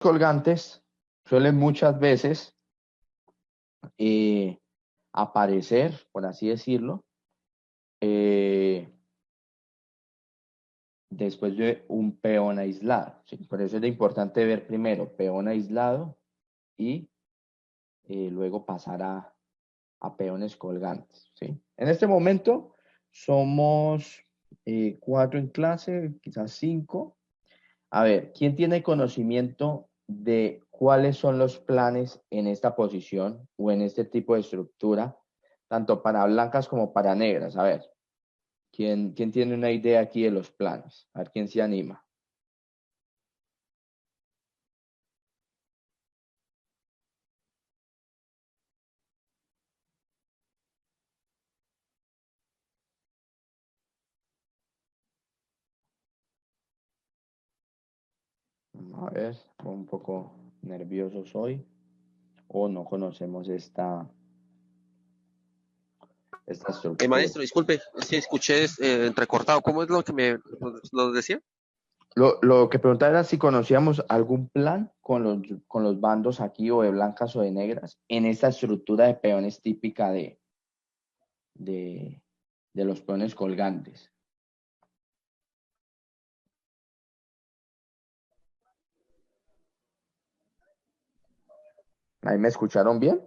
colgantes suelen muchas veces eh, aparecer, por así decirlo, eh, después de un peón aislado, ¿sí? Por eso es importante ver primero peón aislado y luego pasar a peones colgantes, ¿sí? En este momento somos 4 en clase, quizás 5. A ver, ¿quién tiene conocimiento de cuáles son los planes en esta posición o en este tipo de estructura, tanto para blancas como para negras? A ver, ¿quién tiene una idea aquí de los planes? A ver, ¿quién se anima? A ver, un poco nerviosos hoy o no conocemos esta estructura. Maestro, disculpe, si escuché entrecortado, ¿cómo es lo que lo decía? Lo que preguntaba era si conocíamos algún plan con los bandos aquí o de blancas o de negras en esta estructura de peones típica de, de los peones colgantes. ¿Ahí me escucharon bien?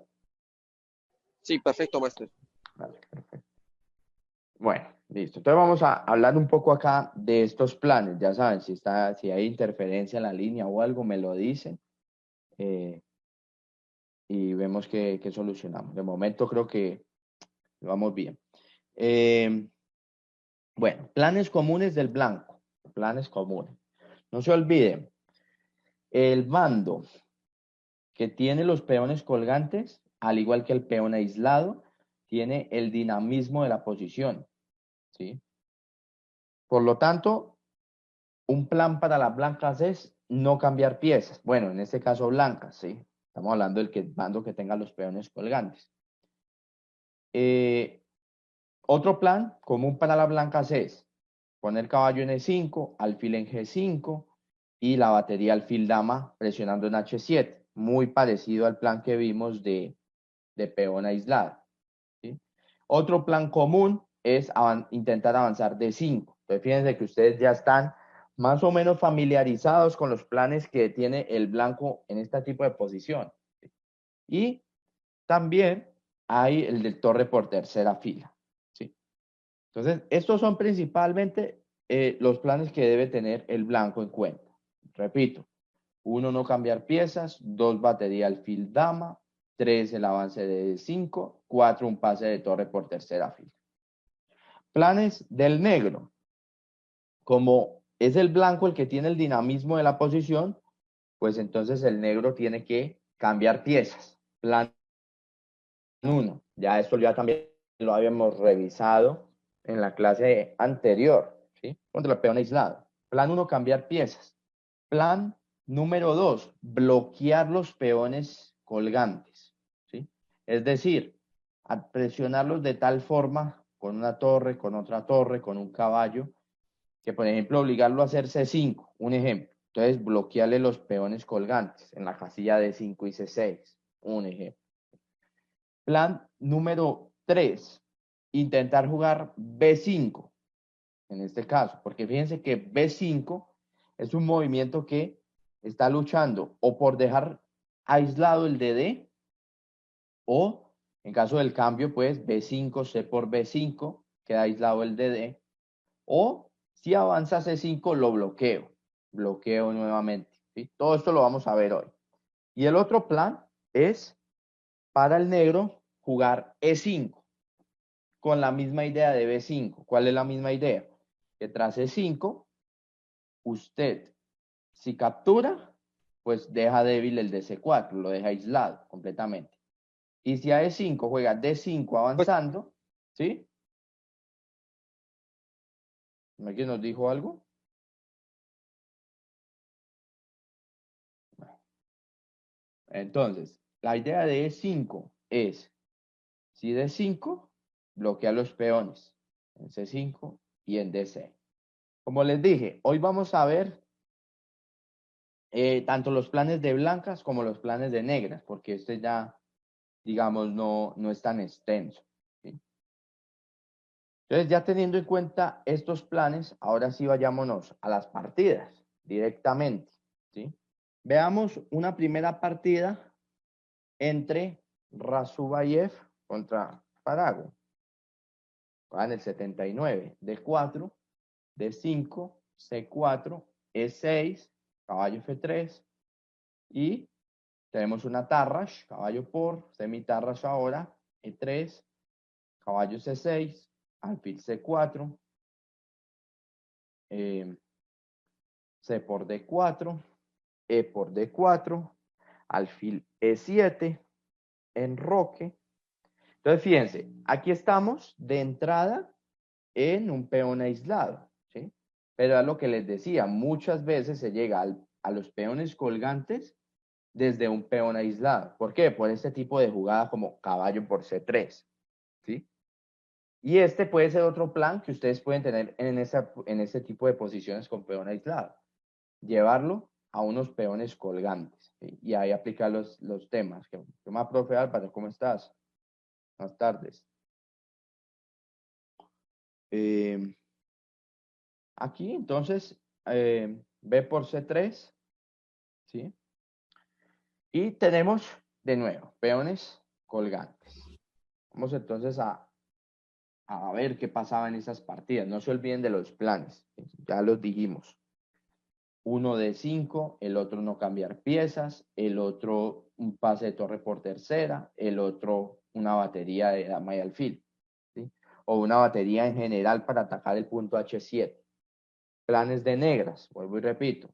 Sí, perfecto, maestro. Vale, perfecto. Bueno, listo. Entonces vamos a hablar un poco acá de estos planes. Ya saben, si hay interferencia en la línea o algo, me lo dicen eh, y vemos qué solucionamos. De momento creo que vamos bien. Eh, bueno, planes comunes del blanco. Planes comunes. No se olviden, el bando que tiene los peones colgantes, al igual que el peón aislado, tiene el dinamismo de la posición, ¿sí? Por lo tanto, un plan para las blancas es no cambiar piezas. Bueno, en este caso blancas, ¿sí? Estamos hablando del bando que tenga los peones colgantes. Eh, Otro plan común para las blancas es poner caballo en E5, alfil en G5 y la batería alfil dama presionando en H7. Muy parecido al plan que vimos de peón aislado, ¿sí? Otro plan común es intentar avanzar de 5. Entonces, fíjense que ustedes ya están más o menos familiarizados con los planes que tiene el blanco en este tipo de posición, ¿sí? Y también hay el de torre por tercera fila, ¿sí? Entonces, estos son principalmente los planes que debe tener el blanco en cuenta. Repito, 1, no cambiar piezas, 2, batería alfil dama, 3, el avance de 5, 4, un pase de torre por tercera fila. Planes del negro. Como es el blanco el que tiene el dinamismo de la posición, pues entonces el negro tiene que cambiar piezas. Plan 1. Ya esto ya también lo habíamos revisado en la clase anterior, ¿sí? Contra el peón aislado. Plan 1, cambiar piezas. Plan número 2, bloquear los peones colgantes, ¿sí? Es decir, presionarlos de tal forma, con una torre, con otra torre, con un caballo, que por ejemplo obligarlo a hacer C5, un ejemplo. Entonces bloquearle los peones colgantes en la casilla D5 y C6, un ejemplo. Plan número 3, intentar jugar B5, en este caso, porque fíjense que B5 es un movimiento que está luchando o por dejar aislado el DD o en caso del cambio, pues B5, C por B5, queda aislado el DD, o si avanza C5 lo bloqueo nuevamente, ¿sí? Todo esto lo vamos a ver hoy. Y el otro plan es para el negro jugar E5 con la misma idea de B5. ¿Cuál es la misma idea? Que tras E5 usted, si captura, pues deja débil el de C4, lo deja aislado completamente. Y si a E5 juega D5 avanzando, ¿sí? ¿Alguien nos dijo algo? Entonces, la idea de E5 es, si D5, bloquea los peones en C5 y en D6. Como les dije, hoy vamos a ver tanto los planes de blancas como los planes de negras, porque este ya, digamos, no es tan extenso, ¿sí? Entonces, ya teniendo en cuenta estos planes, ahora sí vayámonos a las partidas directamente, ¿sí? Veamos una primera partida entre Razubayev contra Parago. Va en el 79, D4, D5, C4, E6, caballo F3 y tenemos una Tarrasch, caballo por, semitarrasch ahora, E3, caballo C6, alfil C4, C por D4, E por D4, alfil E7, enroque. Entonces, fíjense, aquí estamos de entrada en un peón aislado, ¿sí? Pero es lo que les decía, muchas veces se llega a los peones colgantes desde un peón aislado. ¿Por qué? Por este tipo de jugada como caballo por C3, ¿sí? Y este puede ser otro plan que ustedes pueden tener en ese tipo de posiciones con peón aislado. Llevarlo a unos peones colgantes, ¿sí? Y ahí aplicar los temas. ¿Qué más, profe Álvaro? ¿Cómo estás? Buenas tardes. Aquí, entonces, B por C3, ¿sí? Y tenemos, de nuevo, peones colgantes. Vamos entonces a ver qué pasaba en esas partidas. No se olviden de los planes, ¿sí? Ya los dijimos. Uno de 5, el otro no cambiar piezas, el otro un pase de torre por tercera, el otro una batería de dama y alfil, ¿sí? O una batería en general para atacar el punto H7. Planes de negras, vuelvo y repito.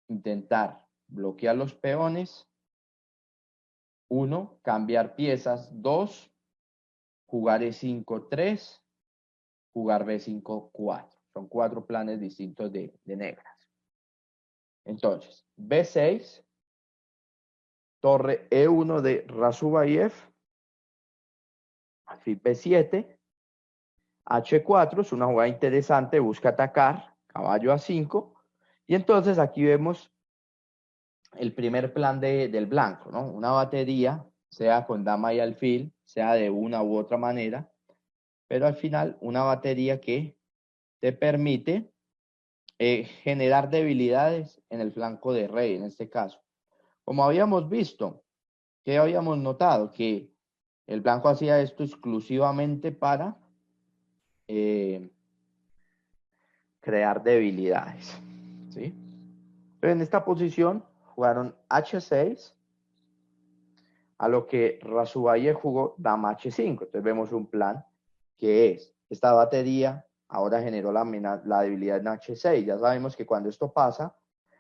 Intentar bloquear los peones. 1, cambiar piezas. 2, jugar E5, 3, jugar B5, 4. Son 4 planes distintos de negras. Entonces, B6, torre E1 de Razubayev, alfil B7, H4, es una jugada interesante, busca atacar, caballo A5, y entonces aquí vemos el primer plan del blanco, ¿no? Una batería, sea con dama y alfil, sea de una u otra manera, pero al final una batería que te permite generar debilidades en el flanco de rey, en este caso. Como habíamos visto, que habíamos notado que el blanco hacía esto exclusivamente para crear debilidades, ¿sí? Entonces, en esta posición jugaron H6, a lo que Razubayev jugó dama H5. Entonces vemos un plan que es, esta batería ahora generó la debilidad en H6. Ya sabemos que cuando esto pasa,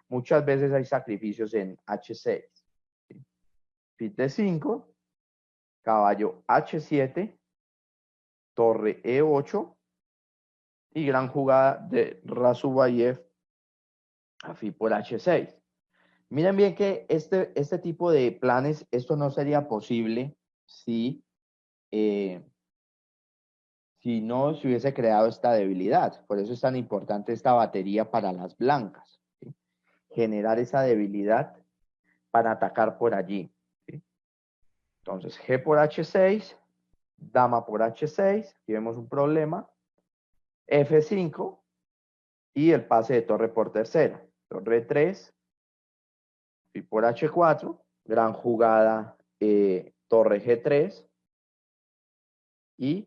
muchas veces hay sacrificios en H6. ¿Sí? Fit D5, caballo H7, torre E8 y gran jugada de Razubayev a Fi por H6. Miren bien que este tipo de planes, esto no sería posible si no se hubiese creado esta debilidad. Por eso es tan importante esta batería para las blancas, ¿sí? Generar esa debilidad para atacar por allí, ¿sí? Entonces, G por H6, dama por H6, aquí vemos un problema, F5 y el pase de torre por tercera, torre 3, y por H4, gran jugada, torre G3 y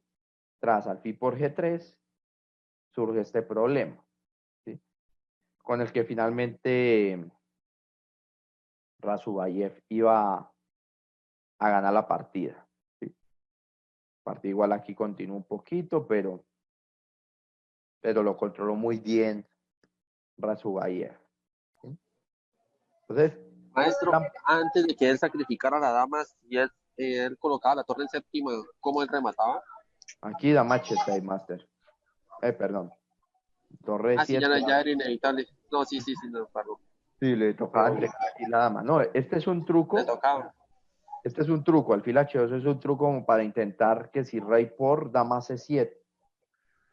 tras alfil por G3 surge este problema, ¿sí? Con el que finalmente Razubayev iba a ganar la partida, ¿sí? La partida igual aquí continúa un poquito, pero lo controló muy bien Razubayev, ¿sí? Entonces, Maestro, antes de que él sacrificara a la dama, si él colocaba la torre en séptimo, ¿cómo él remataba? aquí dama H6, Master. Perdón. Torre Ah, sí, 7. ya era inevitable. No, sí, no, perdón. Sí, le tocaba entregar aquí la dama. No, este es un Le truco. tocaba. Este es un truco. Alfil H2 es un truco como para intentar que si rey por dama C7.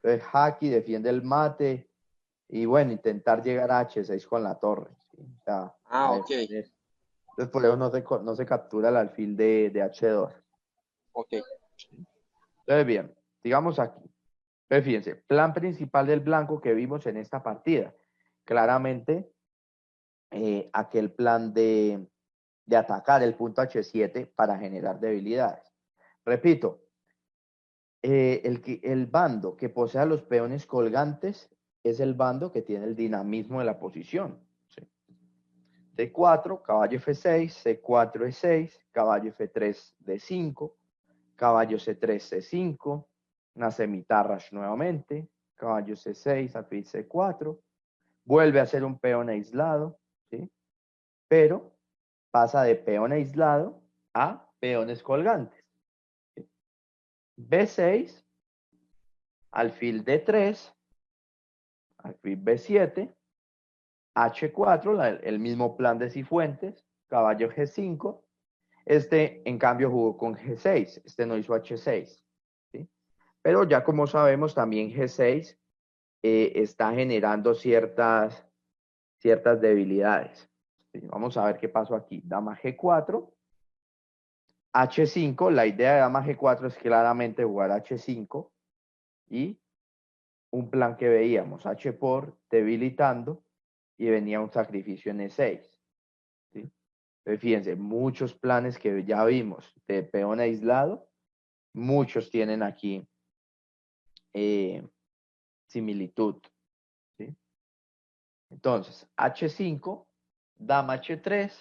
Entonces, Haki defiende el mate. Y bueno, intentar llegar a H6 con la torre. ¿sí? O sea, Ok, entonces por eso no se captura el alfil de H2. ok. Entonces, bien, digamos aquí. Entonces, fíjense, plan principal del blanco que vimos en esta partida. Claramente, aquel plan de atacar el punto H7 para generar debilidades. Repito, el bando que posea los peones colgantes es el bando que tiene el dinamismo de la posición. ¿Sí? C4, caballo F6, C4, E6, caballo F3, D5, caballo C3, C5, una semitarrash nuevamente, caballo C6, alfil C4, vuelve a ser un peón aislado, ¿sí? Pero pasa de peón aislado a peones colgantes. ¿Sí? B6, alfil D3, alfil B7, H4, el mismo plan de Cifuentes, caballo G5. Este, en cambio, jugó con G6. Este no hizo H6. ¿Sí? Pero ya como sabemos, también G6 está generando ciertas debilidades. ¿Sí? Vamos a ver qué pasó aquí. Dama G4, H5. La idea de dama G4 es claramente jugar H5 y un plan que veíamos, H por debilitando y venía un sacrificio en E6. ¿Sí? Entonces, fíjense, muchos planes que ya vimos de peón aislado, muchos tienen aquí similitud. ¿Sí? Entonces, H5, dama H3,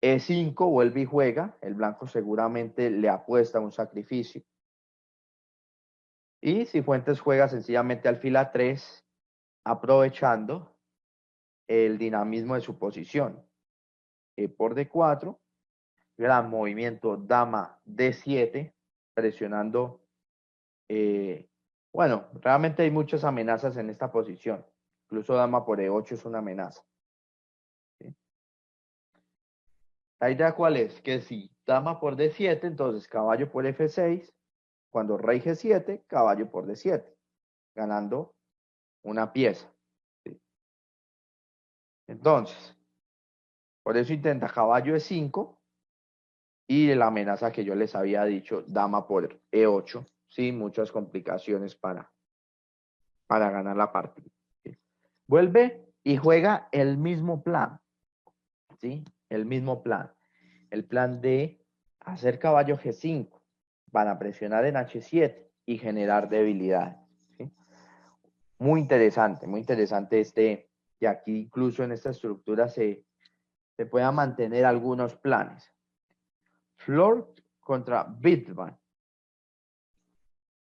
E5 vuelve y juega, el blanco seguramente le apuesta a un sacrificio. Y Cifuentes juega sencillamente alfil A3, aprovechando el dinamismo de su posición. E por D4, gran movimiento, dama D7, presionando. Bueno, realmente hay muchas amenazas en esta posición. Incluso dama por E8 es una amenaza. ¿Sí? ¿La idea cuál es? Que si dama por D7, entonces caballo por F6, cuando rey G7, caballo por D7, ganando una pieza. ¿Sí? Entonces, por eso intenta caballo E5 y la amenaza que yo les había dicho, dama por E8, sin muchas complicaciones para ganar la partida. ¿Sí? Vuelve y juega el mismo plan, ¿sí? El mismo plan. El plan de hacer caballo G5 para presionar en H7 y generar debilidad. ¿Sí? Muy interesante que aquí incluso en esta estructura se puedan mantener algunos planes. Floor contra Bitban.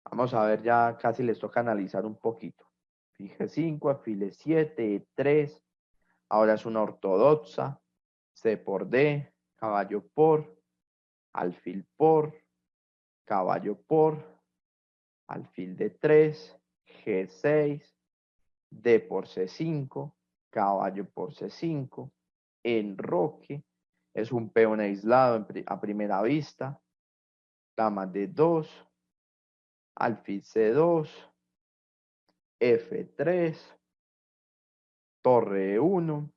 Vamos a ver, ya casi les toca analizar un poquito. File 5, alfil 7, 3. Ahora es una ortodoxa. C por D, caballo por, alfil por, caballo por, alfil D3, G6, D por C5, caballo por C5, enroque. Es un peón aislado a primera vista. Dama D2, alfil C2, F3, torre E1,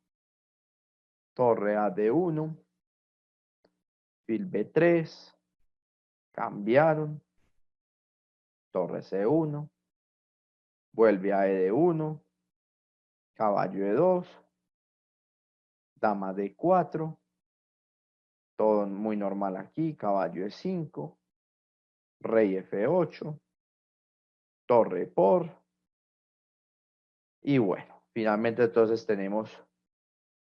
torre AD1, fil B3, cambiaron, torre C1, vuelve a ED1, caballo E2, dama D4, todo muy normal aquí, caballo E5, rey F8, torre por, y bueno, finalmente entonces tenemos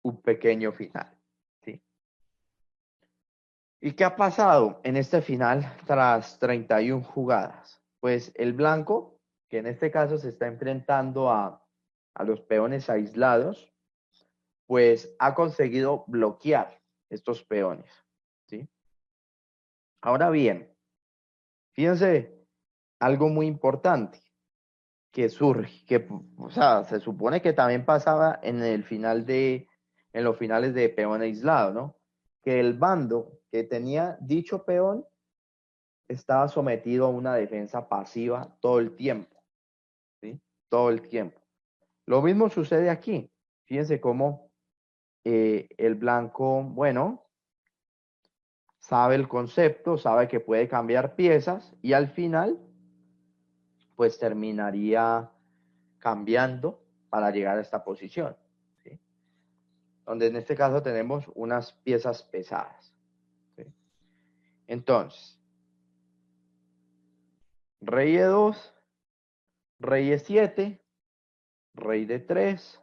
un pequeño final. ¿Sí? ¿Y qué ha pasado en este final tras 31 jugadas? Pues el blanco, que en este caso se está enfrentando a los peones aislados, pues ha conseguido bloquear estos peones. ¿Sí? Ahora bien, fíjense algo muy importante que surge, que, o sea, se supone que también pasaba en en los finales de peón aislado, ¿no? Que el bando que tenía dicho peón estaba sometido a una defensa pasiva todo el tiempo, ¿sí? Todo el tiempo. Lo mismo sucede aquí. Fíjense cómo el blanco, bueno, sabe el concepto, sabe que puede cambiar piezas y al final, pues terminaría cambiando para llegar a esta posición, ¿sí? Donde en este caso tenemos unas piezas pesadas, ¿sí? Entonces, rey E2, rey E7, rey D3,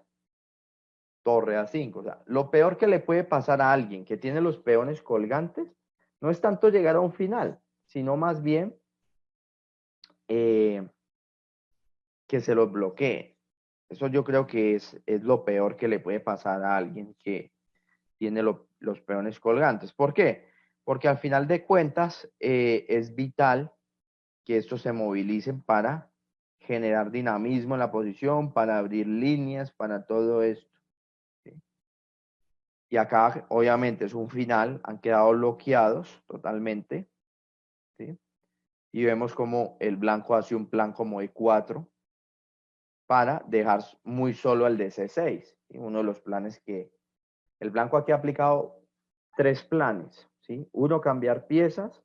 torre A5. O sea, lo peor que le puede pasar a alguien que tiene los peones colgantes no es tanto llegar a un final, sino más bien eh, que se los bloquee. Eso yo creo que es lo peor que le puede pasar a alguien que tiene los peones colgantes. ¿Por qué? Porque al final de cuentas es vital que estos se movilicen para generar dinamismo en la posición, para abrir líneas, para todo esto, ¿sí? Y acá obviamente es un final, han quedado bloqueados totalmente, ¿sí? Y vemos como el blanco hace un plan como E4 para dejar muy solo al de C6, ¿sí? Uno de los planes que el blanco aquí ha aplicado 3 planes, ¿sí? 1, cambiar piezas,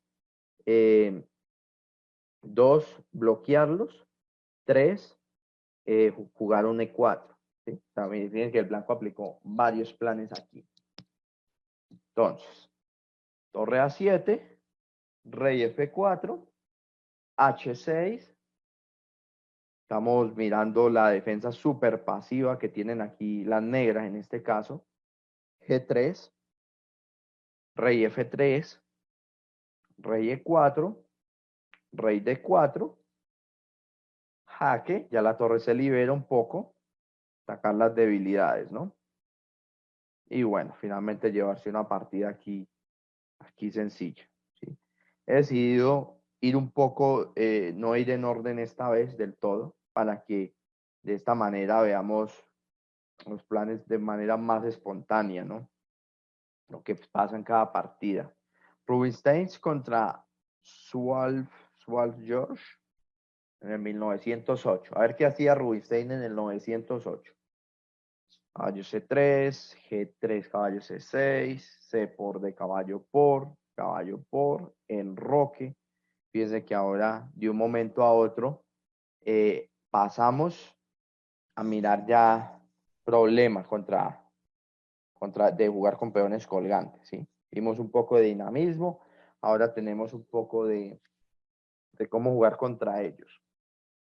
2, bloquearlos, 3, jugar un E4, ¿sí? También fíjense que el blanco aplicó varios planes aquí. Entonces, torre A7, rey F4, H6. Estamos mirando la defensa súper pasiva que tienen aquí las negras en este caso. G3, rey F3, rey E4, rey D4, jaque, ya la torre se libera un poco, sacar las debilidades, ¿no? Y bueno, finalmente llevarse una partida aquí sencilla, ¿sí? He decidido ir un poco, no ir en orden esta vez del todo, para que de esta manera veamos los planes de manera más espontánea, ¿no? Lo que pasa en cada partida. Rubinstein contra Swalf George en el 1908. A ver qué hacía Rubinstein en el 908. Caballo C3, G3, caballo C6, C por de caballo por, enroque. Fíjense que ahora, de un momento a otro, pasamos a mirar ya problemas de jugar con peones colgantes, ¿sí? Vimos un poco de dinamismo, ahora tenemos un poco de cómo jugar contra ellos.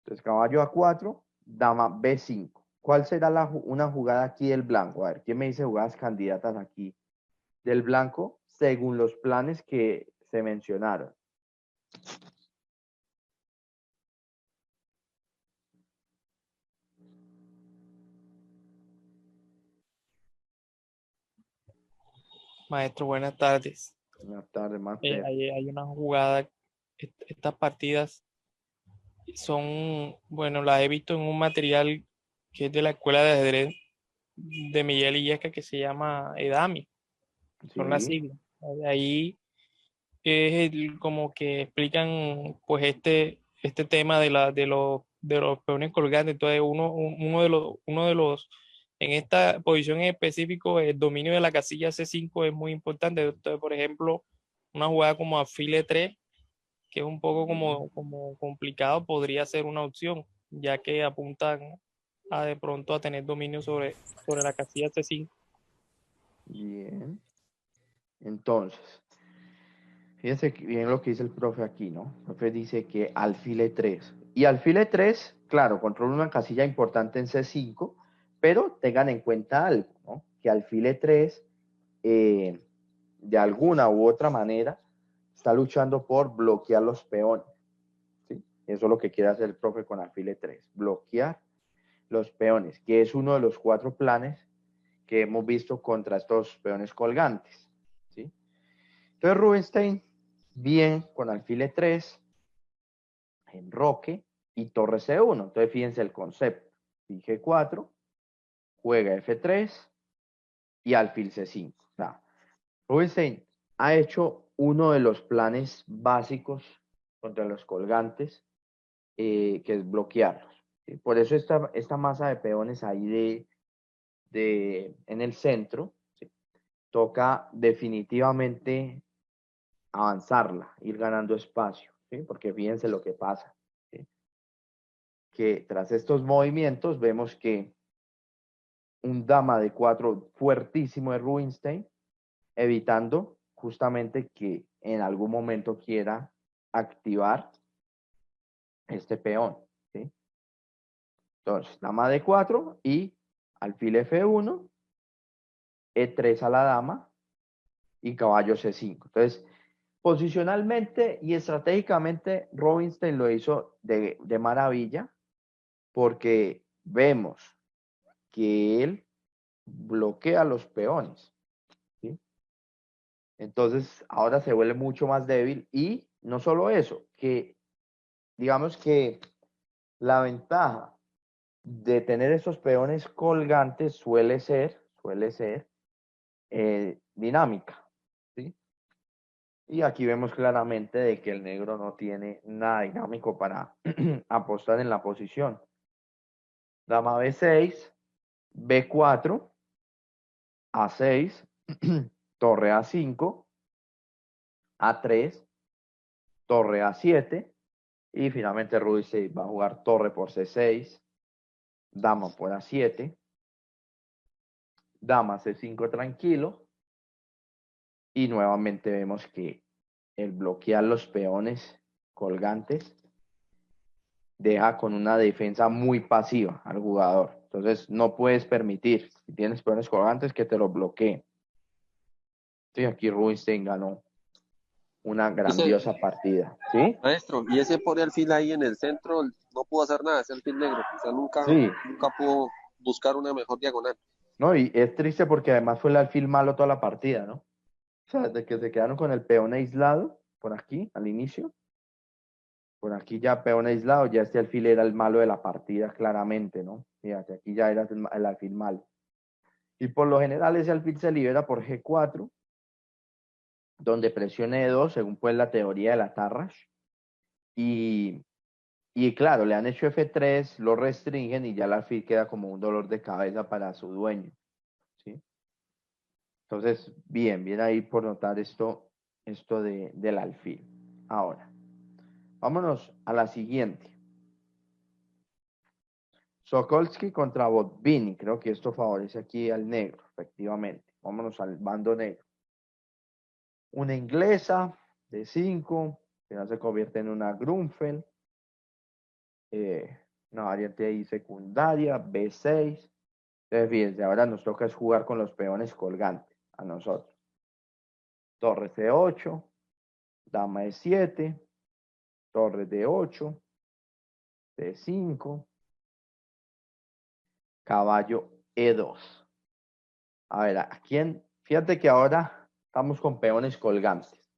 Entonces, caballo A4, dama B5. ¿Cuál será una jugada aquí del blanco? A ver, ¿quién me dice jugadas candidatas aquí del blanco según los planes que se mencionaron? Maestro, buenas tardes. Buenas tardes, Master. Hay una jugada, estas partidas son, bueno, las he visto en un material que es de la Escuela de Ajedrez de Miguel Illesca que se llama EDAMI, son las Sí, siglas. Ahí es como que explican pues este tema de los peones colgantes. Entonces uno de los, en esta posición en específico, el dominio de la casilla C5 es muy importante. Entonces, por ejemplo, una jugada como alfil E3, que es un poco como complicado, podría ser una opción, ya que apuntan a de pronto a tener dominio sobre la casilla C5. bien. Entonces, fíjense bien lo que dice el profe aquí, ¿no? El profe dice que alfil E3. Y alfil E3, claro, controla una casilla importante en C5, pero tengan en cuenta algo, ¿no? Que alfil E3, de alguna u otra manera, está luchando por bloquear los peones, ¿sí? Eso es lo que quiere hacer el profe con alfil E3, bloquear los peones, que es uno de los 4 planes que hemos visto contra estos peones colgantes, ¿sí? Entonces Rubinstein, bien con alfil E3, enroque y torre C1. Entonces fíjense el concepto. G4, juega F3 y alfil C5. O sea, Rubinstein ha hecho uno de los planes básicos contra los colgantes, que es bloquearlos, ¿sí? Por eso esta masa de peones ahí en el centro toca definitivamente avanzarla, ir ganando espacio, ¿sí? Porque fíjense lo que pasa, ¿sí? Que tras estos movimientos vemos que un dama de 4 fuertísimo de Rubinstein, evitando justamente que en algún momento quiera activar este peón, ¿sí? Entonces, dama de 4 y alfil F1, E3 a la dama y caballo C5. Entonces, posicionalmente y estratégicamente, Rubinstein lo hizo de maravilla porque vemos que él bloquea los peones, ¿sí? Entonces, ahora se vuelve mucho más débil y no solo eso, que digamos que la ventaja de tener esos peones colgantes suele ser dinámica, ¿sí? Y aquí vemos claramente de que el negro no tiene nada dinámico para apostar en la posición. Dama B6, B4, A6, torre A5, A3, torre A7 y finalmente Ruiz va a jugar torre por C6, dama por A7, dama C5 tranquilo y nuevamente vemos que el bloquear los peones colgantes deja con una defensa muy pasiva al jugador. Entonces no puedes permitir, si tienes peones colgantes, que te los bloqueen. Sí, aquí Rubinstein ganó una Ese, grandiosa partida, ¿sí? maestro, y ese pone alfil ahí en el centro, no pudo hacer nada, ese alfil negro. O sea, Sí, nunca pudo buscar una mejor diagonal. no, y es triste porque además fue el alfil malo toda la partida, ¿no? O sea, de que se quedaron con el peón aislado, por aquí, al inicio, por aquí ya peón aislado, ya este alfil era el malo de la partida, claramente, ¿no? Fíjate, aquí ya era el alfil malo. Y por lo general ese alfil se libera por G4, donde presione E2, según pues la teoría de la Tarrasch. Y, y claro, le han hecho F3, lo restringen y ya el alfil queda como un dolor de cabeza para su dueño, ¿sí? Entonces, bien ahí por notar esto del alfil. Ahora, vámonos a la siguiente. Sokolsky contra Botvinnik. Creo que esto favorece aquí al negro, efectivamente. Vámonos al bando negro. Una inglesa de 5, que ya se convierte en una Grunfeld. Una variante ahí secundaria, B6. Entonces, fíjense, ahora nos toca es jugar con los peones colgantes a nosotros. Torre C8, dama E7, torre D8, C5, caballo E2. A ver, fíjate que ahora estamos con peones colgantes.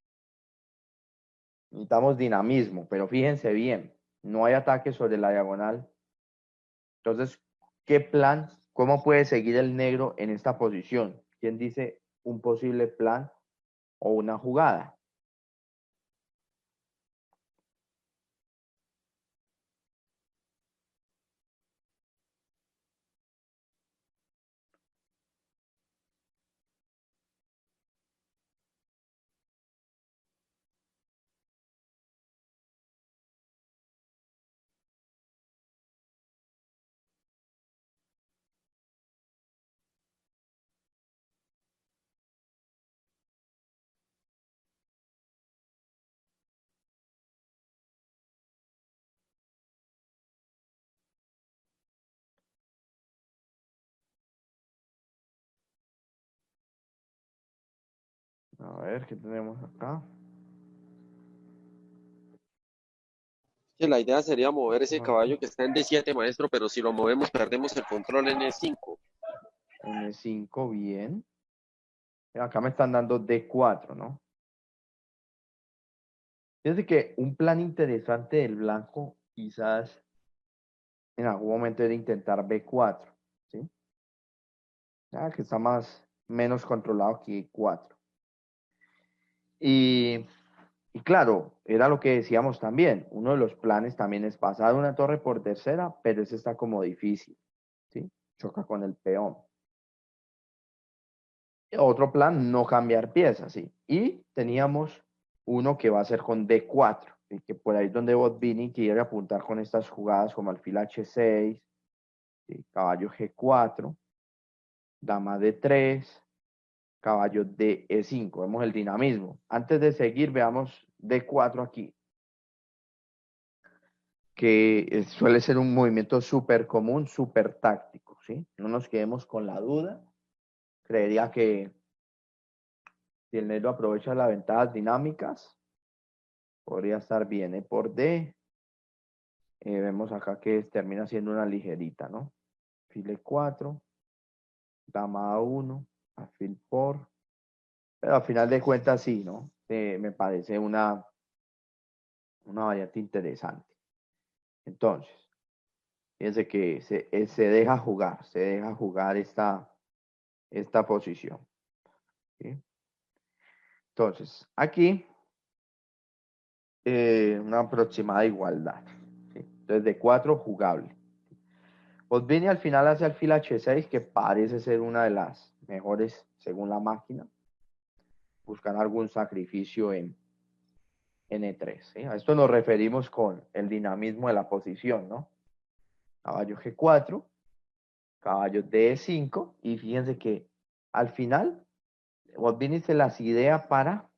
Necesitamos dinamismo, pero fíjense bien, no hay ataque sobre la diagonal. Entonces, ¿qué plan? ¿Cómo puede seguir el negro en esta posición? ¿Quién dice un posible plan o una jugada? A ver, ¿qué tenemos acá? Que la idea sería mover ese Cuatro, caballo que está en D7, maestro, pero si lo movemos perdemos el control en E5. N5, bien. Acá me están dando D4, ¿no? Fíjense que un plan interesante del blanco quizás en algún momento era intentar B4, ¿sí? Que está menos controlado que E4. Y, y claro, era lo que decíamos también. Uno de los planes también es pasar una torre por tercera, pero ese está como difícil, ¿sí? Choca con el peón. Otro plan, no cambiar piezas, ¿sí? Y teníamos uno que va a ser con D4, ¿sí? Que por ahí es donde Botvinnik quiere apuntar con estas jugadas como alfil H6, ¿sí? Caballo G4, dama D3, caballo de E5. Vemos el dinamismo. Antes de seguir, veamos D4 aquí, que suele ser un movimiento súper común, súper táctico, ¿sí? No nos quedemos con la duda. Creería que si el negro aprovecha las ventajas dinámicas, podría estar bien. E por D, vemos acá que termina siendo una ligerita, ¿no? Alfil E4, dama A1, alfil por. Pero al final de cuentas sí, ¿no? Me parece una variante interesante. Entonces, fíjense que se deja jugar esta posición, ¿sí? Entonces, aquí, una aproximada igualdad, ¿sí? Entonces, de 4 jugable. Botvinnik al final hace alfil H6, que parece ser una de las mejores según la máquina. Buscar algún sacrificio en E3, ¿sí? A esto nos referimos con el dinamismo de la posición, ¿no? Caballo G4, caballo D5, y fíjense que al final Botvinnik se las idea para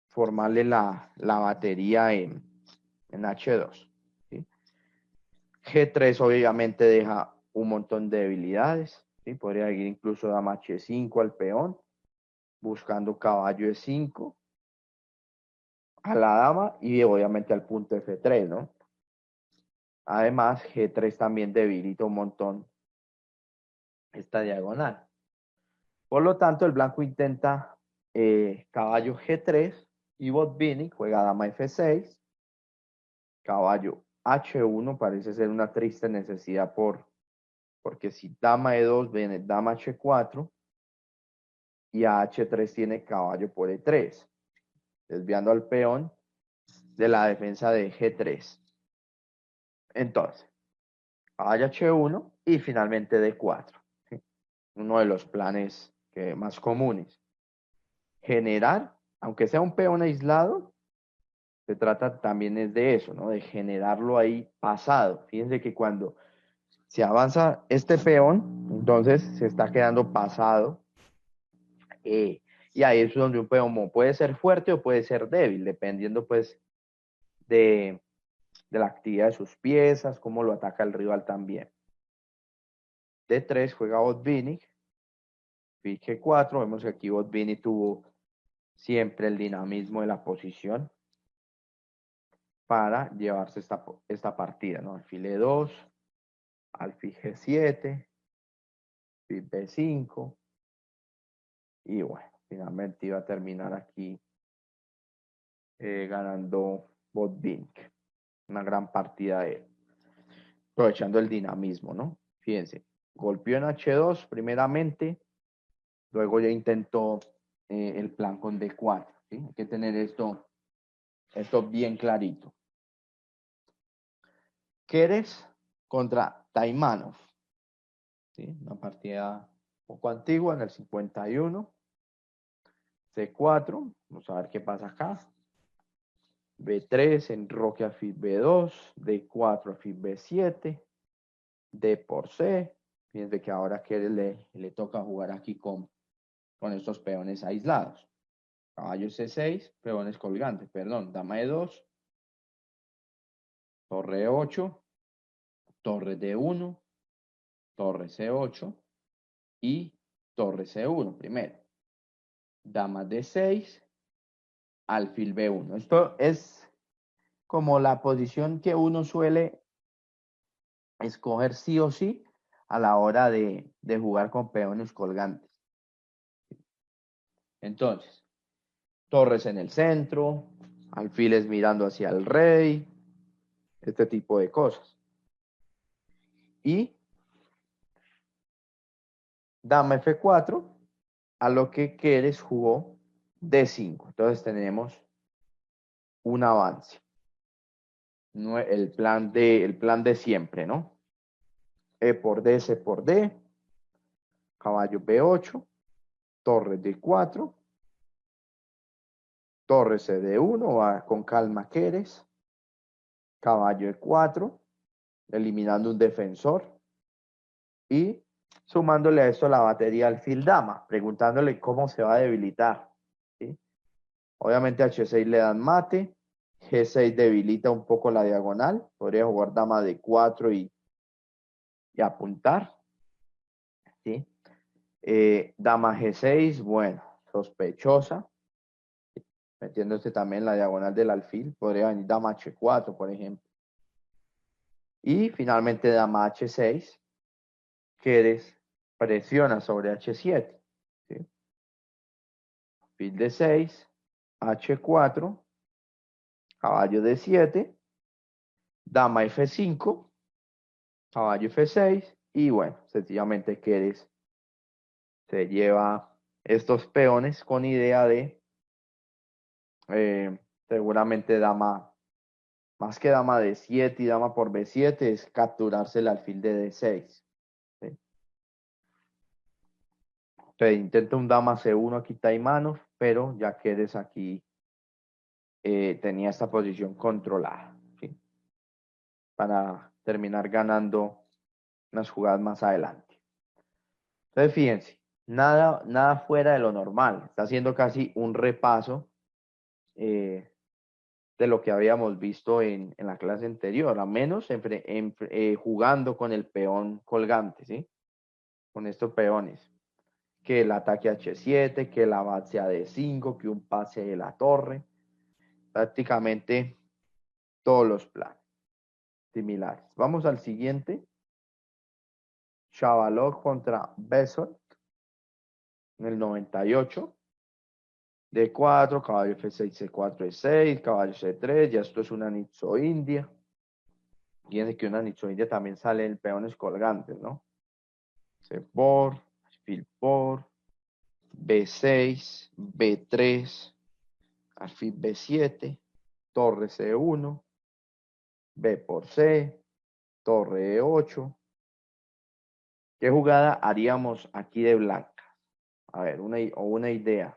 formarle la batería en H2, ¿sí? G3 obviamente deja un montón de debilidades, ¿sí? Podría ir incluso dama H5 al peón, buscando caballo E5 a la dama y obviamente al punto F3, ¿no? Además, G3 también debilita un montón esta diagonal. Por lo tanto, el blanco intenta caballo G3 y Botvinnik juega dama F6, caballo H1, parece ser una triste necesidad porque si dama E2 viene dama H4 y a H3 tiene caballo por E3, desviando al peón de la defensa de G3. Entonces, caballo H1 y finalmente D4. ¿Sí? Uno de los planes más comunes. Generar, aunque sea un peón aislado, se trata también es de eso, ¿no? De generarlo ahí pasado. Fíjense que cuando se avanza este peón, entonces se está quedando pasado. Y ahí es donde un peón puede ser fuerte o puede ser débil, dependiendo pues de, de la actividad de sus piezas, cómo lo ataca el rival también. D3 juega Botvinnik, alfil G4, vemos que aquí Botvinnik tuvo siempre el dinamismo de la posición para llevarse esta partida, ¿no? Alfil E2, alfil G7, alfil B5, y bueno, finalmente iba a terminar aquí ganando Botvinnik. Una gran partida de él, aprovechando el dinamismo, ¿no? Fíjense, golpeó en H2 primeramente, luego ya intentó el plan con D4, ¿sí? Hay que tener esto bien clarito. Keres contra Taimanov, ¿sí? Una partida un poco antigua, en el 51. C4, vamos a ver qué pasa acá. B3, enroque a FIB B2, D4 a FIB B7, D por C. Fíjense que ahora le toca jugar aquí con estos peones aislados. Caballo C6, peones colgantes, perdón, dama E2, torre E8, torre D1, torre C8 y torre C1 primero. Dama D6, alfil B1. Esto es como la posición que uno suele escoger sí o sí a la hora de jugar con peones colgantes. Entonces, torres en el centro, alfiles mirando hacia el rey, este tipo de cosas. Y dama F4, a lo que Keres jugó D5. Entonces tenemos un avance. El plan de siempre, ¿no? E por D, C por D, caballo B8, torre D4, torre CD1, va con calma Keres, caballo E4, eliminando un defensor y sumándole a esto la batería alfil dama, preguntándole cómo se va a debilitar. ¿Sí? Obviamente H6 le dan mate, G6 debilita un poco la diagonal, podría jugar dama D4 y apuntar. ¿Sí? Dama G6, bueno, sospechosa, metiéndose también la diagonal del alfil, podría venir dama H4, por ejemplo. Y finalmente dama H6, que presiona sobre H7. ¿Sí? Alfil D6, H4, caballo D7, dama F5, caballo F6, y bueno, sencillamente Keres se lleva estos peones con idea de seguramente dama, más que dama D7 y dama por B7, es capturarse el alfil de D6. ¿Sí? Entonces intenta un dama C1 aquí está en manos, pero ya Keres aquí tenía esta posición controlada. ¿Sí? Para terminar ganando unas jugadas más adelante. Entonces, fíjense, nada fuera de lo normal. Está haciendo casi un repaso de lo que habíamos visto en la clase anterior, a menos jugando con el peón colgante, ¿sí? Con estos peones. Que el ataque H7, que el avance a D5, que un pase de la torre. Prácticamente todos los planes similares. Vamos al siguiente. Shabalov contra Besson en el 98. D4, caballo F6, C4, E6, caballo C3, ya esto es una Nizzo India. Fíjense que una Nizzo India también sale en peones colgantes, ¿no? C por, alfil por, B6, B3, alfil B7, torre C1, B por C, torre E8. ¿Qué jugada haríamos aquí de blanca? A ver, una idea.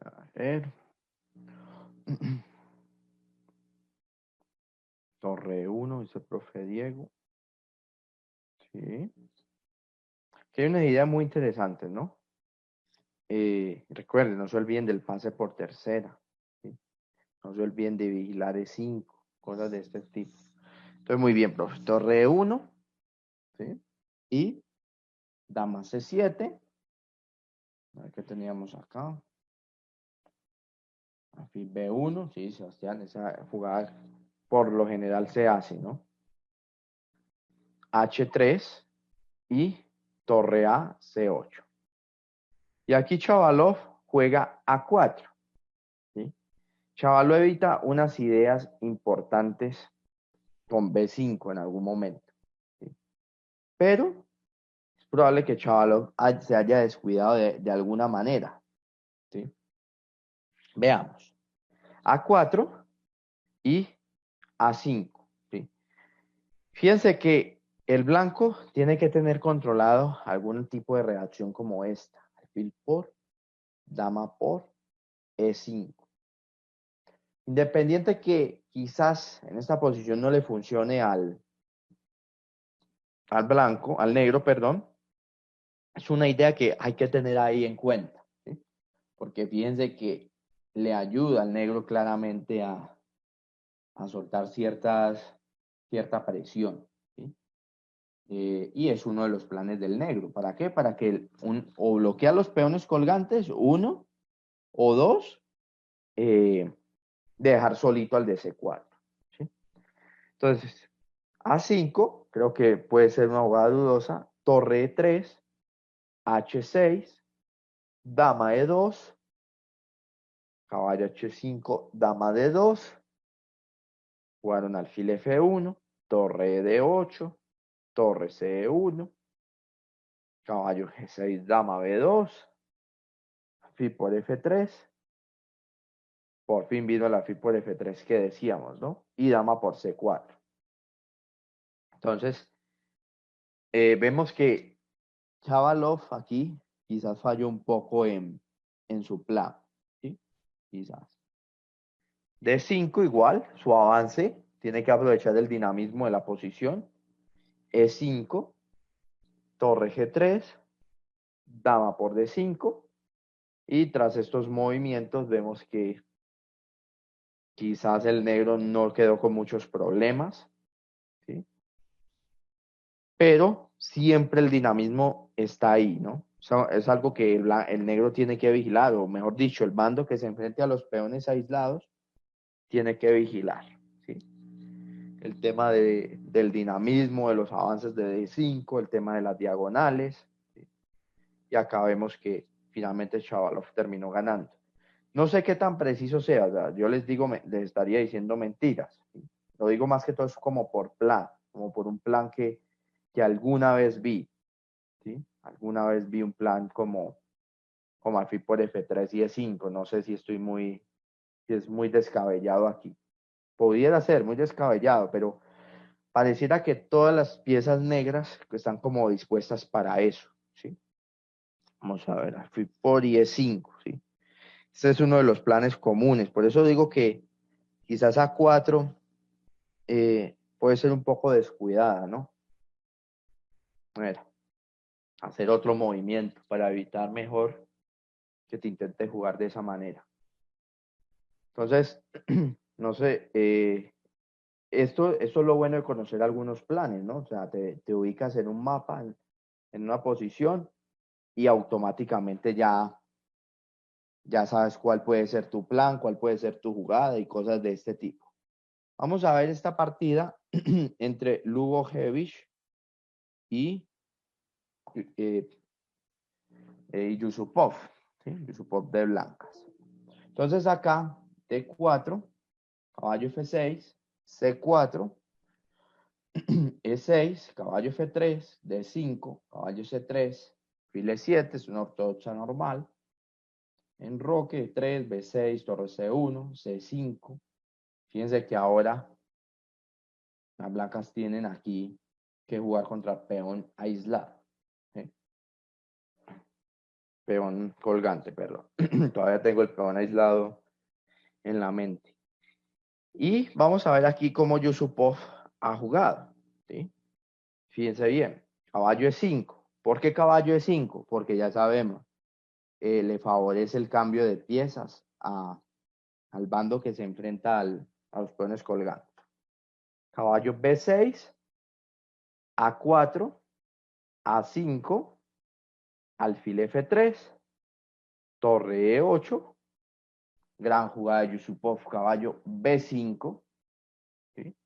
A ver. Torre 1, dice el profe Diego. Sí. Que hay una idea muy interesante, ¿no? Recuerden, no se olviden del pase por tercera. ¿Sí? No se olviden de vigilar E5, cosas de este tipo. Entonces, muy bien, profe. Torre 1, ¿sí? Y dama C7. A ver qué teníamos acá. Alfil B1, sí, Sebastián, esa jugada por lo general se hace, ¿no? H3 y torre A, C8. Y aquí Chavalov juega A4. ¿Sí? Chavalov evita unas ideas importantes con B5 en algún momento. ¿Sí? Pero es probable que Chavalov se haya descuidado de alguna manera. ¿Sí? Veamos. A4 y A5. ¿Sí? Fíjense que el blanco tiene que tener controlado algún tipo de reacción como esta. Alfil por, dama por, E5. Independiente que quizás en esta posición no le funcione al blanco, al negro, perdón, es una idea que hay que tener ahí en cuenta, ¿sí? Porque fíjense que le ayuda al negro claramente a soltar cierta presión, ¿sí? Y es uno de los planes del negro. ¿Para qué? Para que o bloquea los peones colgantes, uno, o dos, dejar solito al de C4, ¿sí? Entonces, A5, creo que puede ser una jugada dudosa. Torre E3, H6, dama E2, caballo H5, dama D2, jugaron alfil F1, torre D8, torre C1, caballo G6, dama B2, alfil por F3, por fin vino el alfil por F3 que decíamos, ¿no? Y dama por C4. Entonces, vemos que Chavalov aquí quizás falló un poco en su plan, ¿sí? Quizás. D5 igual, su avance, tiene que aprovechar el dinamismo de la posición. E5, torre G3, dama por D5, y tras estos movimientos vemos que quizás el negro no quedó con muchos problemas, ¿sí? Pero siempre el dinamismo está ahí, ¿no? O sea, es algo que el negro tiene que vigilar, o mejor dicho, el bando que se enfrente a los peones aislados tiene que vigilar, ¿sí? El tema del dinamismo, de los avances de D5, el tema de las diagonales, ¿sí? Y acá vemos que finalmente Chavalov terminó ganando. No sé qué tan preciso sea, o sea, yo les digo, les estaría diciendo mentiras, ¿sí? Lo digo más que todo es como por plan, como por un plan que alguna vez vi, ¿sí? Alguna vez vi un plan como alfil por F3 y E5, no sé si si es muy descabellado aquí. Pudiera ser muy descabellado, pero pareciera que todas las piezas negras están como dispuestas para eso, ¿sí? Vamos a ver, alfil por E5, ¿sí? Este es uno de los planes comunes, por eso digo que quizás A4 puede ser un poco descuidada, ¿no? A ver, hacer otro movimiento para evitar mejor que te intente jugar de esa manera. Entonces, no sé, esto es lo bueno de conocer algunos planes, ¿no? O sea, te ubicas en un mapa, en una posición, y automáticamente ya sabes cuál puede ser tu plan, cuál puede ser tu jugada y cosas de este tipo. Vamos a ver esta partida entre Lubojevich y eh, Yusupov, ¿sí? Yusupov de blancas. Entonces acá, T4, caballo F6, C4, E6, caballo F3, D5, caballo C3, file 7, es una ortodoxa normal. Enroque 3, B6, torre C1, C5. Fíjense que ahora las blancas tienen aquí que jugar contra peón aislado, ¿sí? Peón colgante, perdón. Todavía tengo el peón aislado en la mente. Y vamos a ver aquí cómo Yusupov ha jugado, ¿sí? Fíjense bien, caballo E5. ¿Por qué caballo E5? Porque ya sabemos, le favorece el cambio de piezas al bando que se enfrenta a los peones colgantes. Caballo B6, A4, A5, alfil F3, torre E8, gran jugada de Yusupov, caballo B5, ¿sí?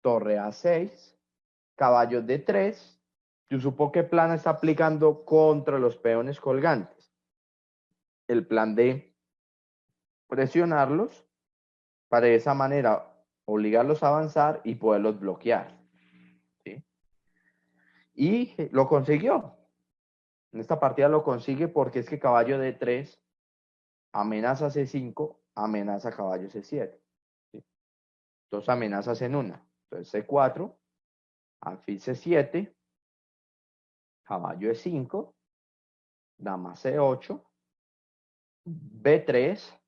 Torre A6, caballo D3. Yusupov, ¿qué plan está aplicando contra los peones colgantes? El plan de presionarlos para de esa manera obligarlos a avanzar y poderlos bloquear, ¿sí? Y lo consiguió. En esta partida lo consigue porque es que caballo D3 amenaza C5, amenaza caballo C7. ¿Sí? Dos amenazas en una. Entonces C4, alfil C7, caballo E5, dama C8, B3.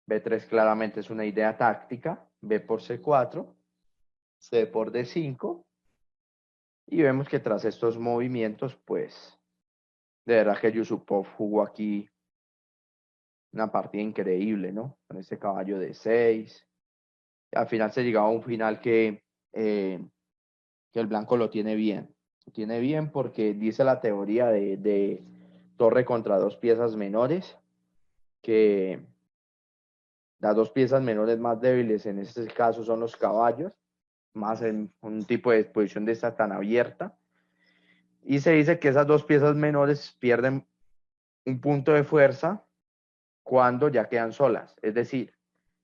B3 claramente es una idea táctica. B por C4, C por D5. Y vemos que tras estos movimientos, pues, de verdad que Yusupov jugó aquí una partida increíble, ¿no? Con este caballo de 6. Al final se llegaba a un final que el blanco lo tiene bien. Lo tiene bien porque dice la teoría de torre contra dos piezas menores, que las dos piezas menores más débiles en este caso son los caballos, más en un tipo de exposición de esta tan abierta. Y se dice que esas dos piezas menores pierden un punto de fuerza cuando ya quedan solas. Es decir,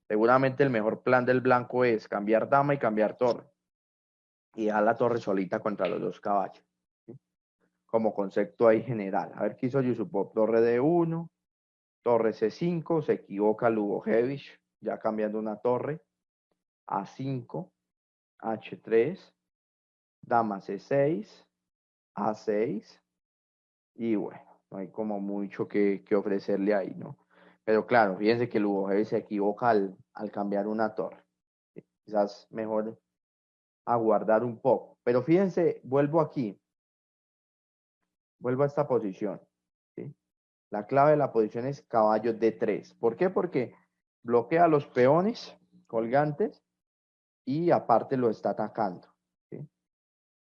seguramente el mejor plan del blanco es cambiar dama y cambiar torre. Y dejar la torre solita contra los dos caballos. ¿Sí? Como concepto ahí general. A ver qué hizo Yusupov. Torre D1, torre C5, se equivoca Lubojevich, ya cambiando una torre. A5, H3, dama C6, A6. Y bueno, no hay como mucho que ofrecerle ahí, ¿no? Pero claro, fíjense que Lubojevich se equivoca al cambiar una torre. Quizás mejor aguardar un poco. Pero fíjense, vuelvo aquí, vuelvo a esta posición. ¿Sí? La clave de la posición es caballo D3. ¿Por qué? Porque bloquea a los peones colgantes y aparte lo está atacando. ¿Sí?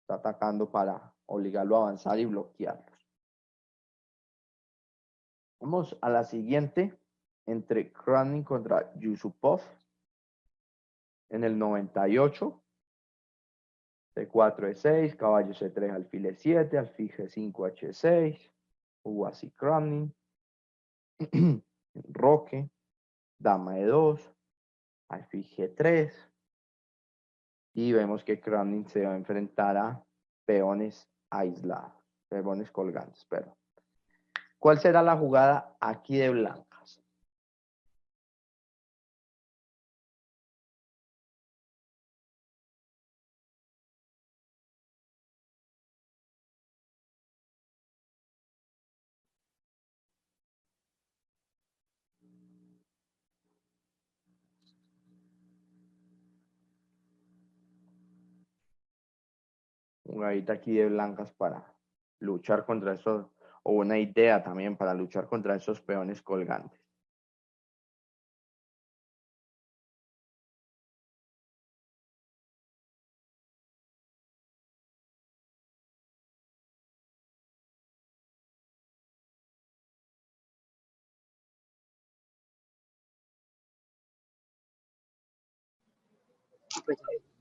Está atacando para obligarlo a avanzar y bloquearlos. Vamos a la siguiente, entre Kramnik contra Yusupov en el 98. C4, E6, caballo C3, alfil E7, alfil G5, H6, jugó así Kramnik, Roque, dama E2, alfil G3, y vemos que Kramnik se va a enfrentar a peones aislados, peones colgantes, perdón. ¿Cuál será la jugada aquí de blancas? Jugadita aquí de blancas para luchar contra esos, o una idea también para luchar contra esos peones colgantes.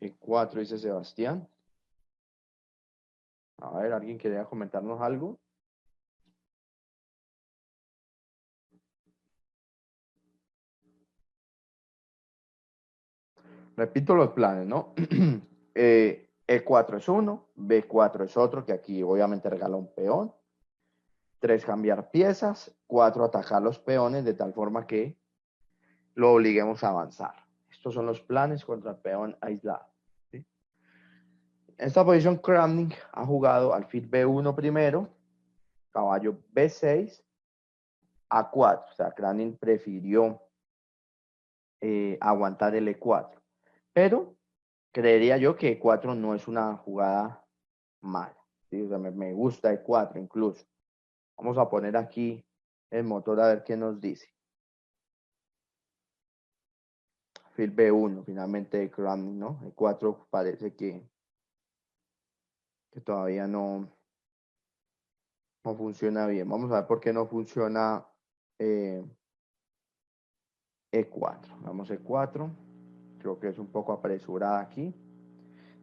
E4 dice Sebastián. A ver, ¿alguien quería comentarnos algo? Repito los planes, ¿no? E4 es uno, B4 es otro, que aquí obviamente regala un peón. 3, cambiar piezas. 4, atacar los peones de tal forma que lo obliguemos a avanzar. Estos son los planes contra el peón aislado. ¿Sí? En esta posición, Kramnik ha jugado alfil B1 primero, caballo B6, A4. O sea, Kramnik prefirió aguantar el E4. Pero creería yo que E4 no es una jugada mala. ¿Sí? O sea, me gusta E4 incluso. Vamos a poner aquí el motor a ver qué nos dice. Alfil B1, finalmente Kramnik, ¿no? E4 parece que todavía no funciona bien. Vamos a ver por qué no funciona E4. Vamos E4. Creo que es un poco apresurada aquí.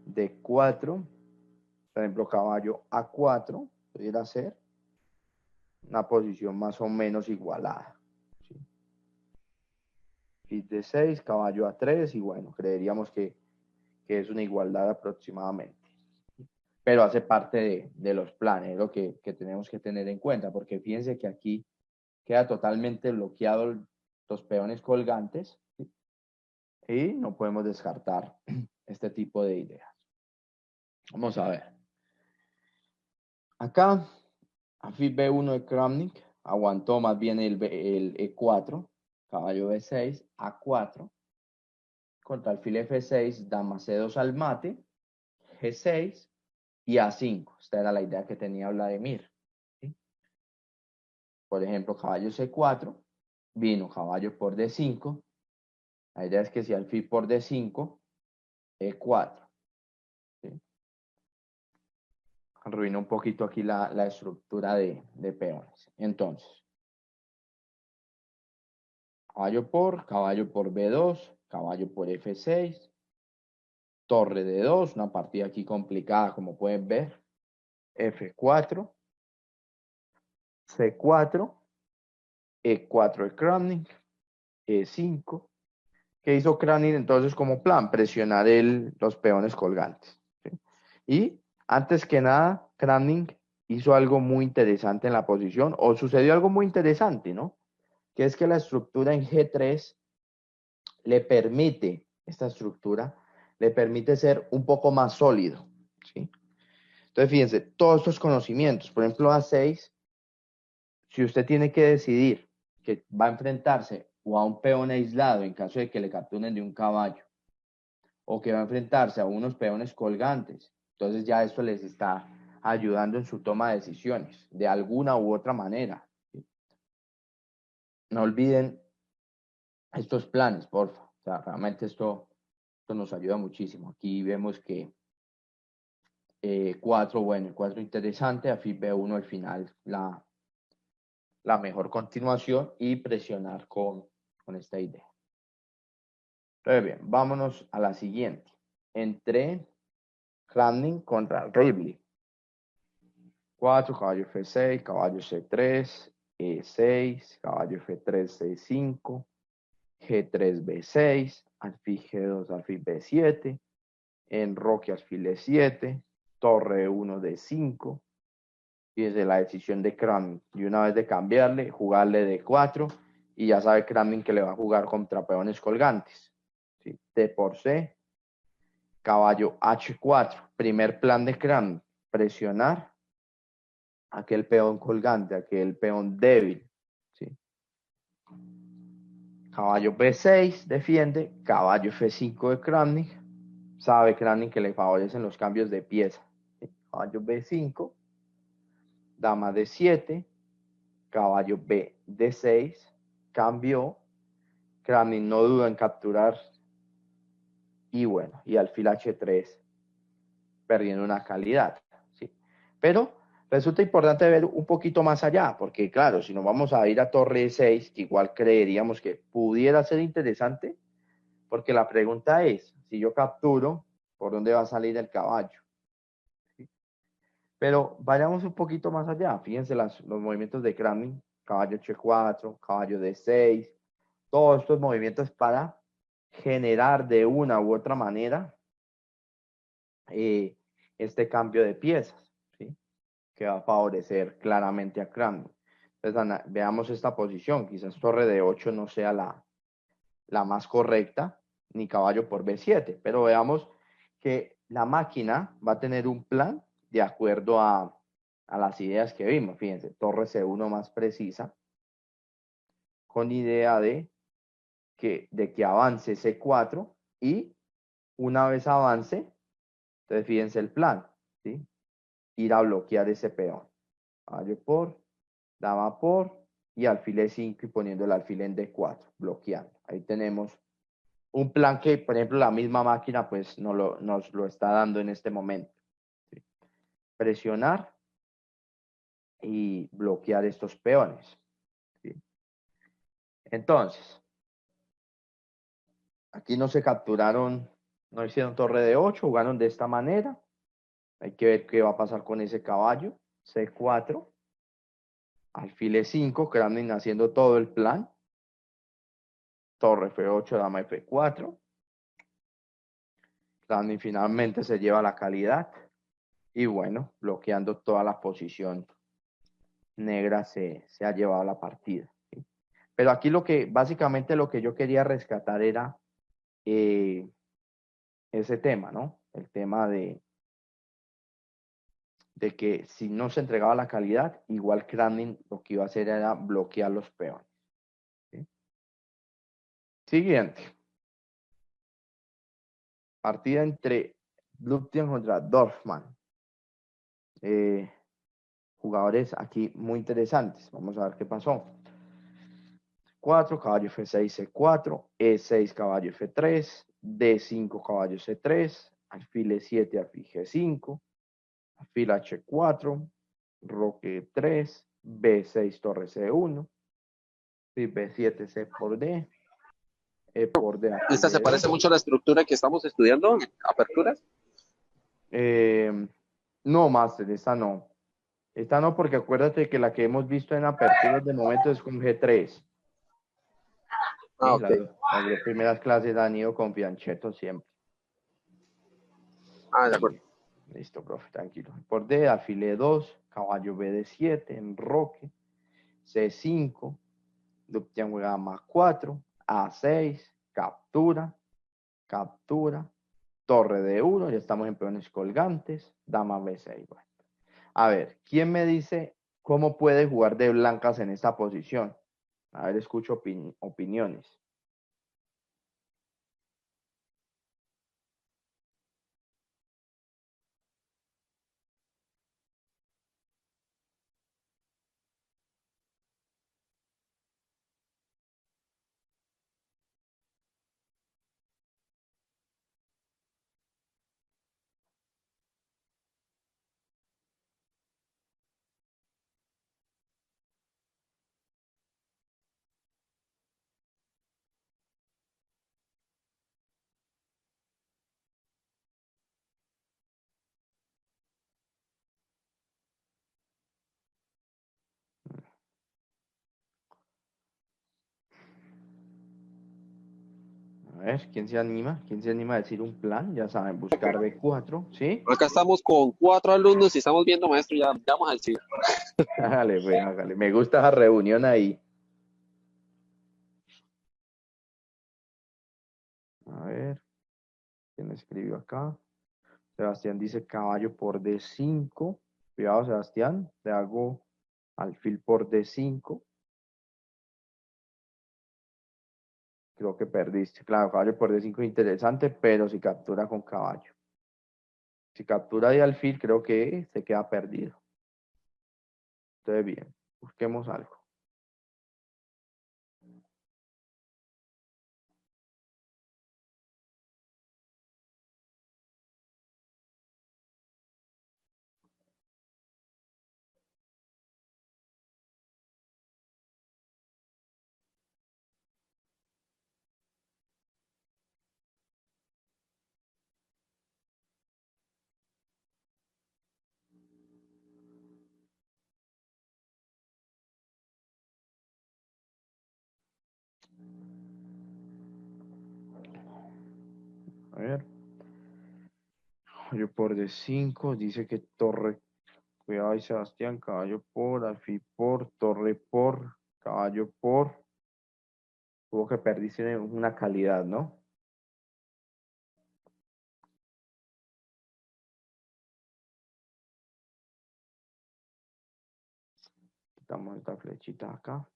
D4. Por ejemplo, caballo A4. Pudiera ser una posición más o menos igualada. ¿Sí? Alfil D6, caballo A3. Y bueno, creeríamos que es una igualdad aproximadamente. Pero hace parte de los planes, lo que tenemos que tener en cuenta, porque fíjense que aquí queda totalmente bloqueado los peones colgantes, ¿sí? Y no podemos descartar este tipo de ideas. Vamos a ver. Acá, alfil B1 de Kramnik aguantó más bien el E4, caballo B6, A4, contra alfil F6, dama C2 al mate, G6 y A5. Esta era la idea que tenía Vladimir, ¿sí? Por ejemplo, caballo C4, vino caballo por D5. La idea es que si alfil por D5, E4. ¿Sí? Arruina un poquito aquí la estructura de peones. Entonces, caballo por B2, caballo por F6, torre D2, una partida aquí complicada como pueden ver, F4, C4, E4 de Kramnik, E5. ¿Qué hizo Kramnik entonces como plan? Presionar los peones colgantes, ¿sí? Y antes que nada, Kramnik hizo algo muy interesante en la posición, o sucedió algo muy interesante, ¿no? Que es que la estructura en G3 le permite, esta estructura, le permite ser un poco más sólido, ¿sí? Entonces, fíjense, todos estos conocimientos, por ejemplo, A6, si usted tiene que decidir que va a enfrentarse o a un peón aislado en caso de que le capturen de un caballo, o que va a enfrentarse a unos peones colgantes, entonces ya esto les está ayudando en su toma de decisiones, de alguna u otra manera, ¿sí? No olviden estos planes, porfa. O sea, realmente esto nos ayuda muchísimo. Aquí vemos que 4, bueno, el 4 interesante, alfil B1 al final la mejor continuación y presionar con esta idea. Entonces, bien, vámonos a la siguiente. Entre Kramnik contra Rivlin. 4, caballo F6, caballo C3, E6, caballo F3, C5, G3, B6, alfil G2, alfil B7, enroque alfil E7, torre 1 D5, y desde la decisión de Kramnik, y una vez de cambiarle, jugarle D4, y ya sabe Kramnik que le va a jugar contra peones colgantes, ¿sí? D por C, caballo H4, primer plan de Kramnik, presionar aquel peón colgante, aquel peón débil, ¿sí? Caballo B6 defiende, caballo F5 de Kramnik, sabe Kramnik que le favorecen los cambios de pieza, ¿sí? Caballo B5, dama D7, caballo B D6, cambió, Kramnik no duda en capturar, y bueno, y alfil H3, perdiendo una calidad, ¿sí? Pero resulta importante ver un poquito más allá, porque claro, si nos vamos a ir a torre 6, que igual creeríamos que pudiera ser interesante, porque la pregunta es, si yo capturo, ¿por dónde va a salir el caballo? ¿Sí? Pero vayamos un poquito más allá, fíjense los movimientos de Kramnik, caballo H4, caballo D6, todos estos movimientos para generar de una u otra manera este cambio de piezas, ¿sí? Que va a favorecer claramente a Kramnik. Entonces, veamos esta posición. Quizás torre de 8 no sea la más correcta, ni caballo por B7, pero veamos que la máquina va a tener un plan de acuerdo a las ideas que vimos. Fíjense, torre C1 más precisa, con idea de que avance C4 y una vez avance, entonces fíjense el plan, ¿sí? Ir a bloquear ese peón. Caballo por, dama por, y alfil E5 y poniendo el alfil en D4, bloqueando. Ahí tenemos un plan que, por ejemplo, la misma máquina pues nos lo está dando en este momento, ¿sí? Presionar y bloquear estos peones, ¿sí? Entonces, aquí no se capturaron, no hicieron torre de 8, jugaron de esta manera. Hay que ver qué va a pasar con ese caballo. C4, alfil E5, Kramnik haciendo todo el plan. Torre F8, dama F4. Kramnik finalmente se lleva la calidad. Y bueno, bloqueando toda la posición negra se ha llevado la partida, ¿sí? Pero aquí básicamente lo que yo quería rescatar era ese tema, ¿no? El tema de que si no se entregaba la calidad, igual Kremlin lo que iba a hacer era bloquear los peones, ¿sí? Siguiente. Partida entre Blutian contra Dorfman. Jugadores aquí muy interesantes. Vamos a ver qué pasó. 4, caballo F6, C4, E6, caballo F3, D5, caballo C3, alfil E7, alfil G5, alfil H4, roque 3, B6, torre C1, B7, C por D, E por D, alfil Esta se parece E2. mucho a la estructura que estamos estudiando, aperturas. No, Master, esta no. Esta no, porque acuérdate que la que hemos visto en aperturas de momento es con G3. Ah, Sí, ok. las dos primeras clases han ido con fianchetto siempre. Ah, de acuerdo. Listo, profe, tranquilo. Por D, alfil E2, caballo BD7, enroque, C5, Duptian juega más 4, A6, captura, captura, torre D1, ya estamos en peones colgantes, dama B6. Bueno. A ver, ¿quién me dice cómo puede jugar de blancas en esta posición? A ver, escucho opiniones. A ver, ¿quién se anima? ¿Quién se anima a decir un plan? Ya saben, buscar B4, ¿sí? Acá estamos con 4 alumnos y estamos viendo, maestro, ya vamos al decir. Hágale, pues, hágale. Me gusta esa reunión ahí. A ver, ¿quién escribió acá? Sebastián dice caballo por D5. Cuidado, Sebastián. Te hago alfil por D5. Creo que perdiste. Claro, caballo por D5 es interesante, pero si captura con caballo. Si captura de alfil, creo que se queda perdido. Entonces, bien, busquemos algo. A ver. Caballo por D5. Dice que torre. Cuidado ahí, Sebastián. Caballo por, alfil por, torre por, caballo por. Tuvo que perdiste una calidad, ¿no? Quitamos esta flechita acá.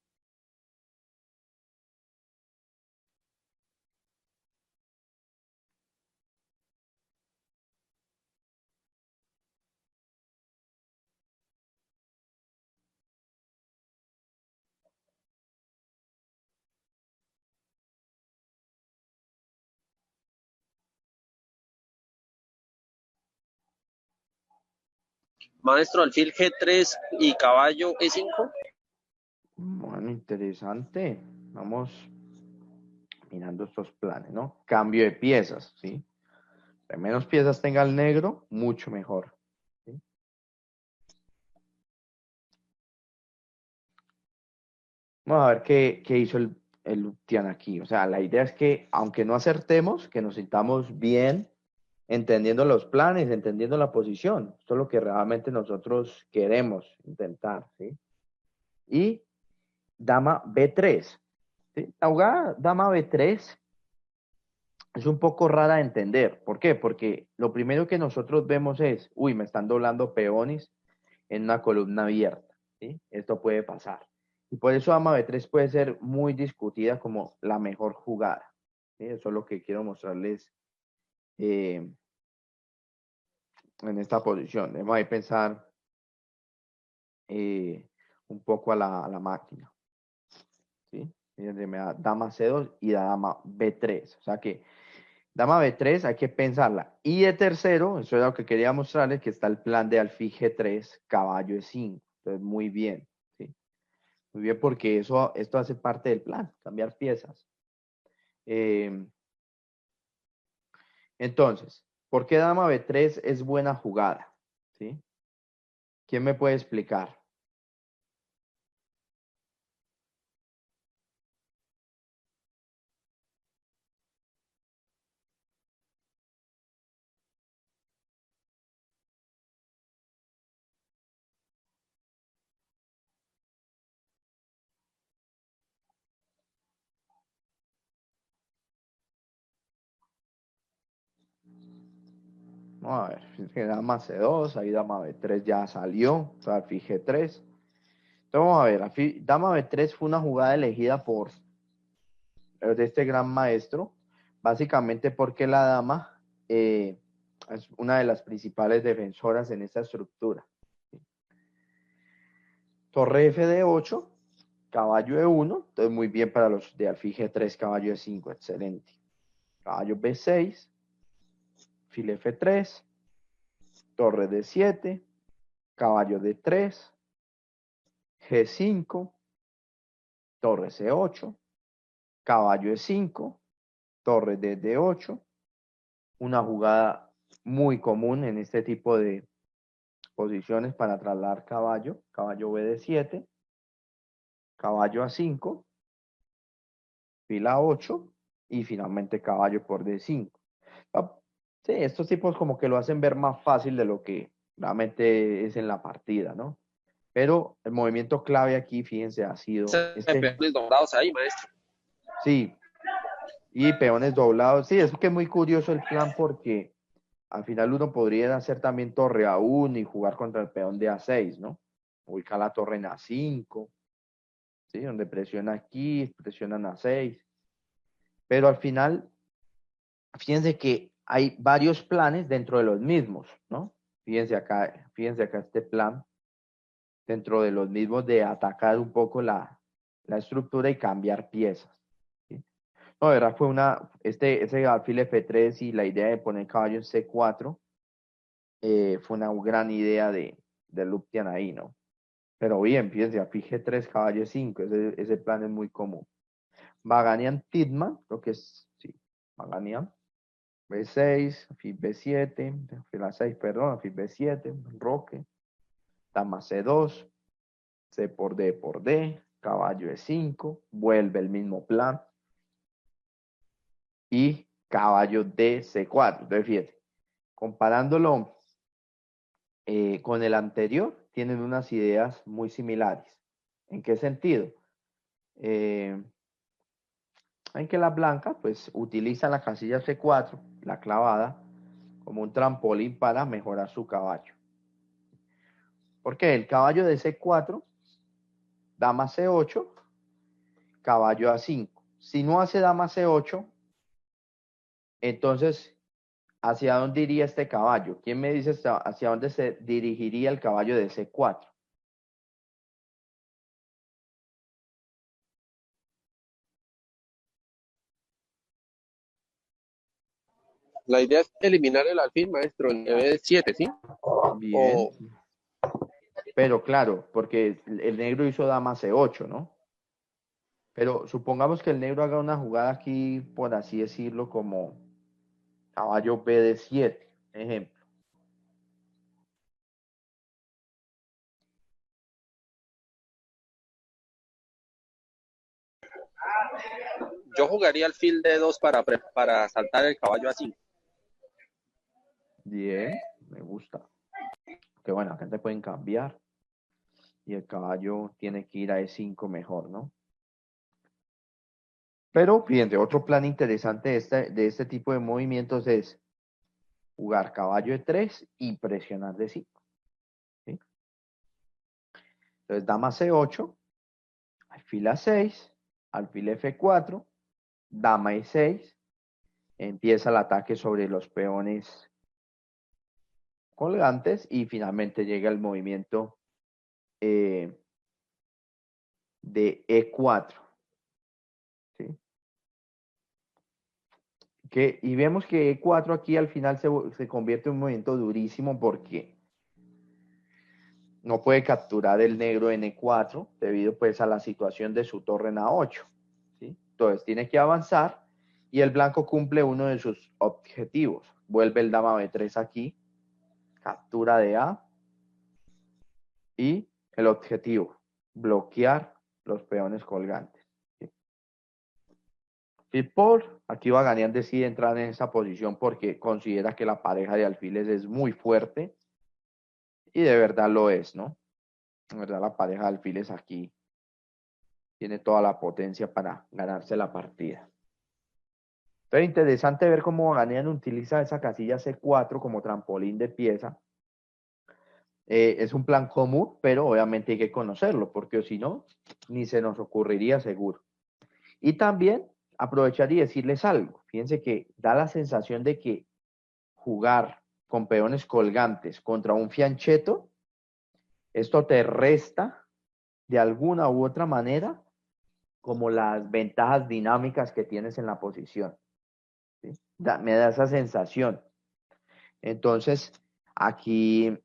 Maestro, alfil G3 y caballo E5. Bueno, interesante. Vamos mirando estos planes, ¿no? Cambio de piezas, ¿sí? De menos piezas tenga el negro, mucho mejor, ¿sí? Vamos a ver qué hizo el Lutian aquí. O sea, la idea es que, aunque no acertemos, que nos sintamos bien entendiendo los planes, entendiendo la posición. Esto es lo que realmente nosotros queremos intentar, ¿sí? y dama B3. ¿Sí? La jugada dama B3 es un poco rara de entender. ¿Por qué? Porque lo primero que nosotros vemos es, uy, me están doblando peones en una columna abierta. ¿Sí? Esto puede pasar. Y por eso dama B3 puede ser muy discutida como la mejor jugada. ¿Sí? Eso es lo que quiero mostrarles en esta posición. Debemos ahí pensar un poco a la máquina. ¿Sí? Fíjense, me da dama C2 y dama B3. O sea que dama B3 hay que pensarla. Y de tercero, eso es lo que quería mostrarles, que está el plan de alfil G3, caballo E5. Entonces, muy bien. ¿Sí? Muy bien, porque esto hace parte del plan, cambiar piezas. Entonces, ¿por qué dama B3 es buena jugada? ¿Sí? ¿Quién me puede explicar? Vamos a ver, fíjense que dama C2, ahí dama B3 ya salió, o sea, alfil G3. Entonces vamos a ver, dama B3 fue una jugada elegida por de este gran maestro, básicamente porque la dama es una de las principales defensoras en esta estructura. Torre F de 8, caballo E1, entonces muy bien para los de alfil G3, caballo E5, excelente. Caballo B6, fil F3, torre D7, caballo D3, G5, torre C8, caballo E5, torre D8, una jugada muy común en este tipo de posiciones para trasladar caballo, caballo B7, caballo A5, fila 8 y finalmente caballo por D5. Sí, estos tipos como que lo hacen ver más fácil de lo que realmente es en la partida, ¿no? Pero el movimiento clave aquí, fíjense, ha sido Peones doblados ahí, maestro. Sí, y peones doblados. Sí, es que es muy curioso el plan porque al final uno podría hacer también torre A1 y jugar contra el peón de A6, ¿no? Ubicar la torre en A5, ¿sí? Donde presiona aquí, presionan A6. Pero al final, fíjense que hay varios planes dentro de los mismos, ¿no? Fíjense acá este plan dentro de los mismos de atacar un poco la estructura y cambiar piezas. ¿Sí? No, de verdad fue ese alfil F3 y la idea de poner caballo en C4 fue una gran idea de Luptian ahí, ¿no? Pero bien, fíjense, alfil G3, caballo E5, ese plan es muy común. Vaganian Titman, lo que es, sí, Vaganian, B6, alfil B7, alfil A6, perdón, alfil B7, Roque, dama C2, C por D, caballo E5, vuelve el mismo plan, y caballo D C4. Entonces, fíjate, comparándolo con el anterior, tienen unas ideas muy similares. ¿En qué sentido? En que la blanca, pues, utiliza la casilla C4, la clavada, como un trampolín para mejorar su caballo. Porque el caballo de C4, dama C8, caballo A5. Si no hace dama C8, entonces, ¿hacia dónde iría este caballo? ¿Quién me dice hacia dónde se dirigiría el caballo de C4? La idea es eliminar el alfil, maestro, en B7, ¿sí? Bien, O pero claro, porque el negro hizo dama C8, ¿no? Pero supongamos que el negro haga una jugada aquí, por así decirlo, como caballo B7, ejemplo. yo jugaría alfil D2 para saltar el caballo así. Bien, me gusta. Que bueno, acá te pueden cambiar. y el caballo tiene que ir a E5 mejor, ¿no? Pero fíjense, otro plan interesante de este tipo de movimientos es jugar caballo E3 y presionar D5. ¿Sí? Entonces, dama C8, alfil A6, alfil F4, dama E6, empieza el ataque sobre los peones colgantes y finalmente llega el movimiento de E4. ¿Sí? Y vemos que E4 aquí al final se convierte en un movimiento durísimo porque no puede capturar el negro en E4 debido pues a la situación de su torre en A8. ¿Sí? Entonces tiene que avanzar y el blanco cumple uno de sus objetivos. Vuelve el dama B3 aquí, captura de A y el objetivo, bloquear los peones colgantes. ¿Sí? Pitbull, aquí Baganian decide entrar en esa posición porque considera que la pareja de alfiles es muy fuerte y de verdad lo es, ¿no? De verdad la pareja de alfiles aquí tiene toda la potencia para ganarse la partida. Entonces, interesante ver cómo Baganian utiliza esa casilla C4 como trampolín de pieza. Es un plan común, pero obviamente hay que conocerlo, porque si no, ni se nos ocurriría seguro. Y también aprovechar y decirles algo. Fíjense que da la sensación de que jugar con peones colgantes contra un fianchetto, esto te resta de alguna u otra manera como las ventajas dinámicas que tienes en la posición. ¿Sí? Me da esa sensación. Entonces, aquí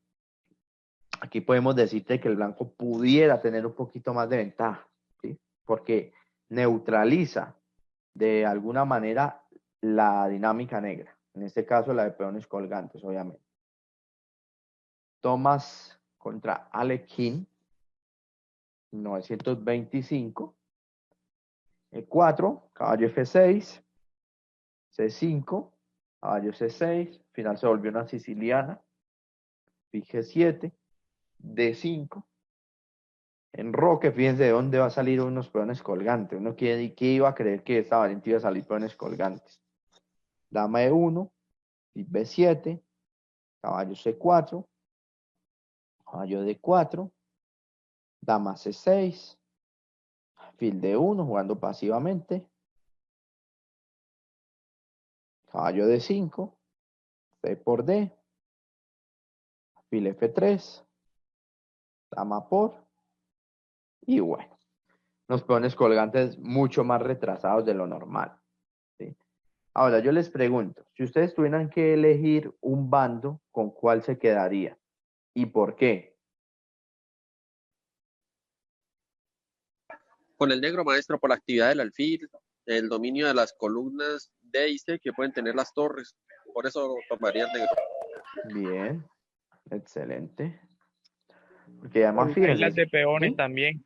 podemos decirte que el blanco pudiera tener un poquito más de ventaja, ¿sí? Porque neutraliza de alguna manera la dinámica negra. En este caso, la de peones colgantes, obviamente. Thomas contra Alekhine, 1925. E4, caballo F6, C5, caballo C6, final se volvió una siciliana, G7, D5. En Roque, fíjense de dónde va a salir unos peones colgantes. Uno que iba a creer que esta variante iba a salir peones colgantes. Dama E1, B7, caballo C4, caballo D4, dama C6, alfil D1 jugando pasivamente, caballo D5, C por D, alfil F3, dama por, y bueno, los peones colgantes mucho más retrasados de lo normal. ¿Sí? Ahora yo les pregunto, si ustedes tuvieran que elegir un bando, ¿con cuál se quedaría? ¿Y por qué? Con el negro, maestro, por la actividad del alfil, el dominio de las columnas D y C que pueden tener las torres. Por eso tomaría el negro. Bien, excelente. Porque Por además, las islas fíjense, de peones ¿sí? también.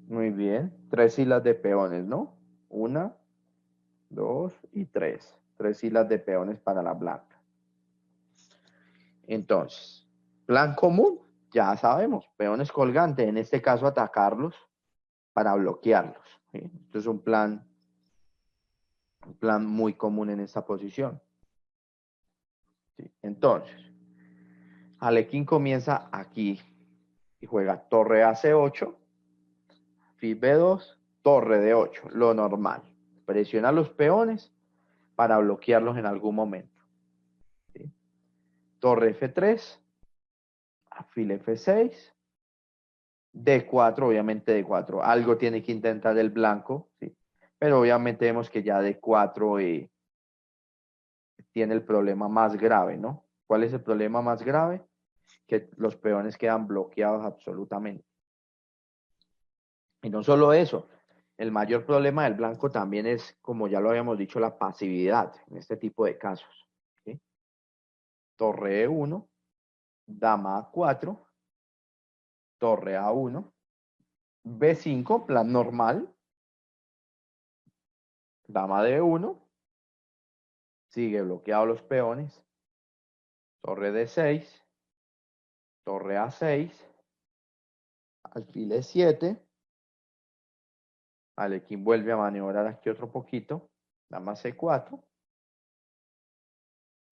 Muy bien. 3 hilas de peones, ¿no? 1, 2 y 3. 3 hilas de peones para la blanca. Entonces, plan común, ya sabemos, peones colgantes, en este caso atacarlos para bloquearlos. ¿Sí? Esto es un plan muy común en esta posición. ¿Sí? Entonces, Alekhine comienza aquí y juega torre AC8, fil B2, torre D8, lo normal. Presiona los peones para bloquearlos en algún momento. ¿Sí? Torre F3, alfil F6, D4, obviamente D4. Algo tiene que intentar el blanco, ¿sí? Pero obviamente vemos que ya D4 tiene el problema más grave, ¿no? ¿Cuál es el problema más grave? Que los peones quedan bloqueados absolutamente. Y no solo eso, el mayor problema del blanco también es, como ya lo habíamos dicho, la pasividad en este tipo de casos. ¿Sí? Torre E1, dama A4, torre A1, B5, plan normal, dama D1, sigue bloqueado los peones, torre D6, torre A6, alfil E7. Alekhine vuelve a maniobrar aquí otro poquito. Dama C4.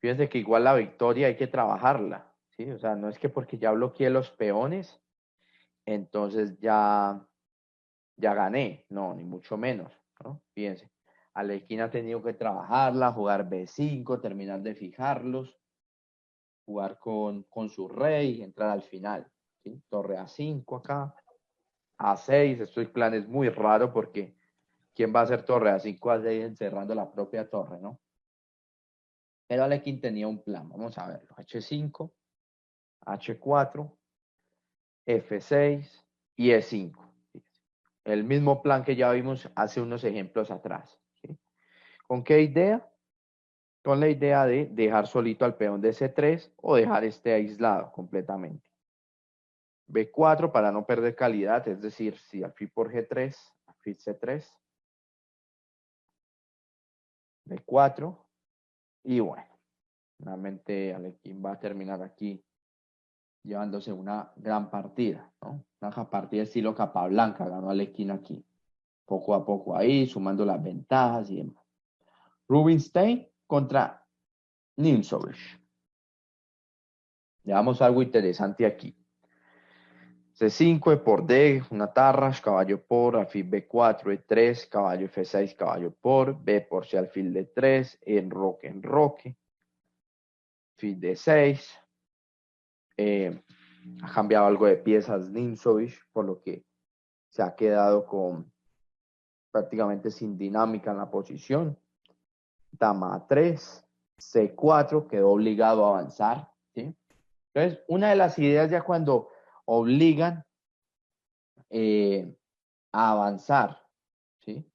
Fíjense que igual la victoria hay que trabajarla, ¿sí? O sea, no es que porque ya bloqueé los peones, entonces ya gané. No, ni mucho menos, ¿no? Fíjense. Alekhine ha tenido que trabajarla, jugar B5, terminar de fijarlos, jugar con su rey, entrar al final, ¿sí? Torre A5 acá, A6. Este plan es muy raro porque ¿quién va a hacer torre A5, A6 encerrando la propia torre, no? Pero Alekhine tenía un plan, vamos a verlo. H5, H4, F6 y E5. El mismo plan que ya vimos hace unos ejemplos atrás, ¿sí? ¿Con qué idea? Con la idea de dejar solito al peón de C3 o dejar este aislado completamente. B4 para no perder calidad, es decir, si alfil por G3, alfil C3, B4, y bueno, realmente Alekhine va a terminar aquí llevándose una gran partida, ¿no? Una partida estilo Capablanca, ganó Alekhine aquí, poco a poco ahí, sumando las ventajas y demás. Rubinstein contra Nimzowitsch. Llevamos algo interesante aquí. C5, E por D, una tarrasch, caballo por, alfil B4, E3, caballo F6, caballo por, B por C, alfil D3, enroque, alfil D6. Ha cambiado algo de piezas Nimzowitsch, por lo que se ha quedado con prácticamente sin dinámica en la posición. Dama A3, C4, quedó obligado a avanzar, ¿sí? Entonces, una de las ideas ya cuando obligan a avanzar, ¿sí?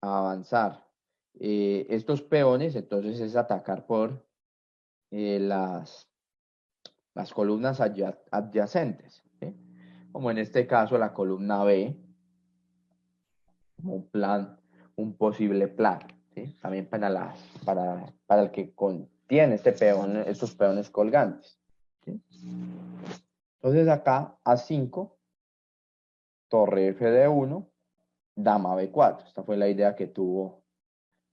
A avanzar estos peones, entonces es atacar por las columnas adyacentes, ¿sí? Como en este caso la columna B, como un plan, un posible plan, ¿sí? También para el que contiene este peón, estos peones colgantes, ¿sí? Entonces acá A5, torre FD1, dama B4. Esta fue la idea que tuvo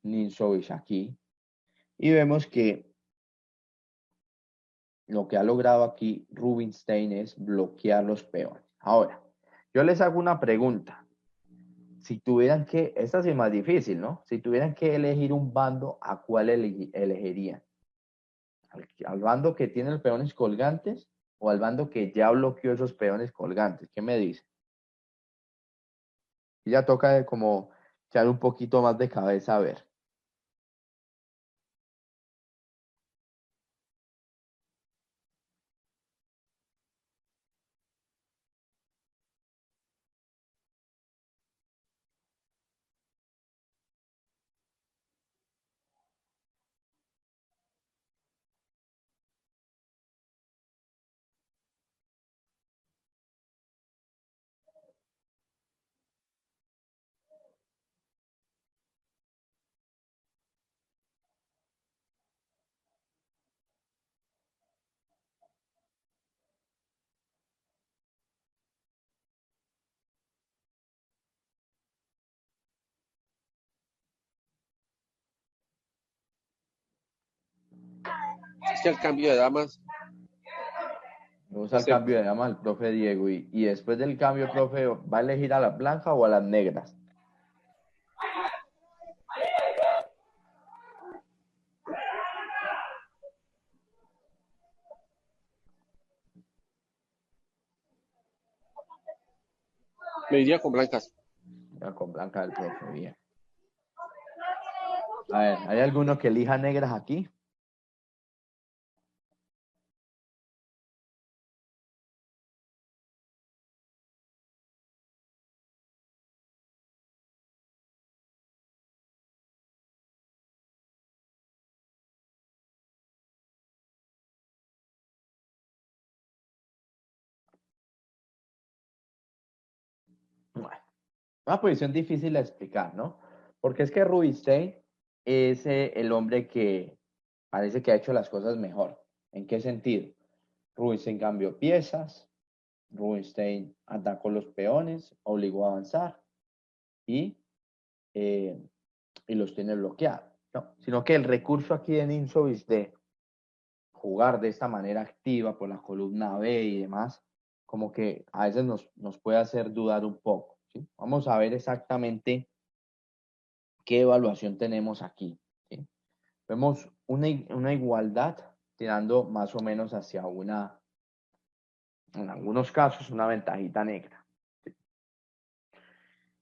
Nimzowitsch aquí. Y vemos que lo que ha logrado aquí Rubinstein es bloquear los peones. Ahora, yo les hago una pregunta. Si tuvieran que, esta sí es más difícil, ¿no? Si tuvieran que elegir un bando, ¿a cuál elegirían? ¿Al bando que tiene los peones colgantes o al bando que ya bloqueó esos peones colgantes? ¿Qué me dice? Y ya toca como echar un poquito más de cabeza a ver. Es que el cambio de damas, Vamos al cambio de dama al profe Diego y después del cambio, profe, ¿va a elegir a las blancas o a las negras? me iría con blancas. Ya con blanca del profe, bien. A ver, ¿hay alguno que elija negras aquí? Bueno, una posición difícil de explicar, ¿no? Porque es que Rubinstein es el hombre que parece que ha hecho las cosas mejor. ¿En qué sentido? Rubinstein cambió piezas, Rubinstein atacó los peones, obligó a avanzar y los tiene bloqueados. No, sino que el recurso aquí de Ninsovic de jugar de esta manera activa por la columna B y demás, como que a veces nos puede hacer dudar un poco, ¿sí? Vamos a ver exactamente qué evaluación tenemos aquí, ¿sí? Vemos una igualdad tirando más o menos hacia en algunos casos, una ventajita negra. ¿Sí?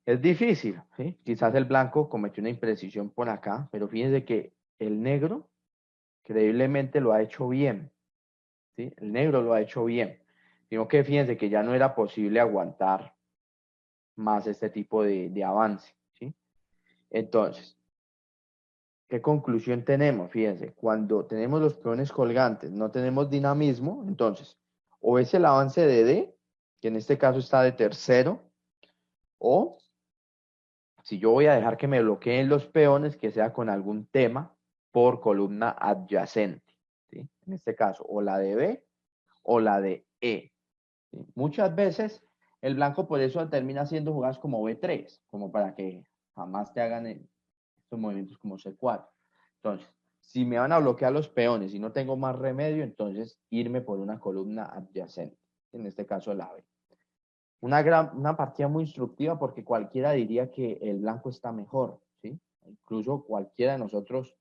Es difícil, ¿sí? Quizás el blanco cometió una imprecisión por acá, pero fíjense que el negro creíblemente lo ha hecho bien, ¿sí? El negro lo ha hecho bien. Sino que fíjense que ya no era posible aguantar más este tipo de avance, ¿sí? Entonces, ¿qué conclusión tenemos? Fíjense, cuando tenemos los peones colgantes, no tenemos dinamismo, entonces, o es el avance de D, que en este caso está de tercero, o si yo voy a dejar que me bloqueen los peones, que sea con algún tema por columna adyacente, ¿sí? En este caso, o la de B o la de E. ¿Sí? Muchas veces el blanco por eso termina haciendo jugadas como B3, como para que jamás te hagan estos movimientos como C4. Entonces, si me van a bloquear los peones y no tengo más remedio, entonces irme por una columna adyacente, en este caso la B. Una partida muy instructiva porque cualquiera diría que el blanco está mejor, ¿sí? Incluso cualquiera de nosotros,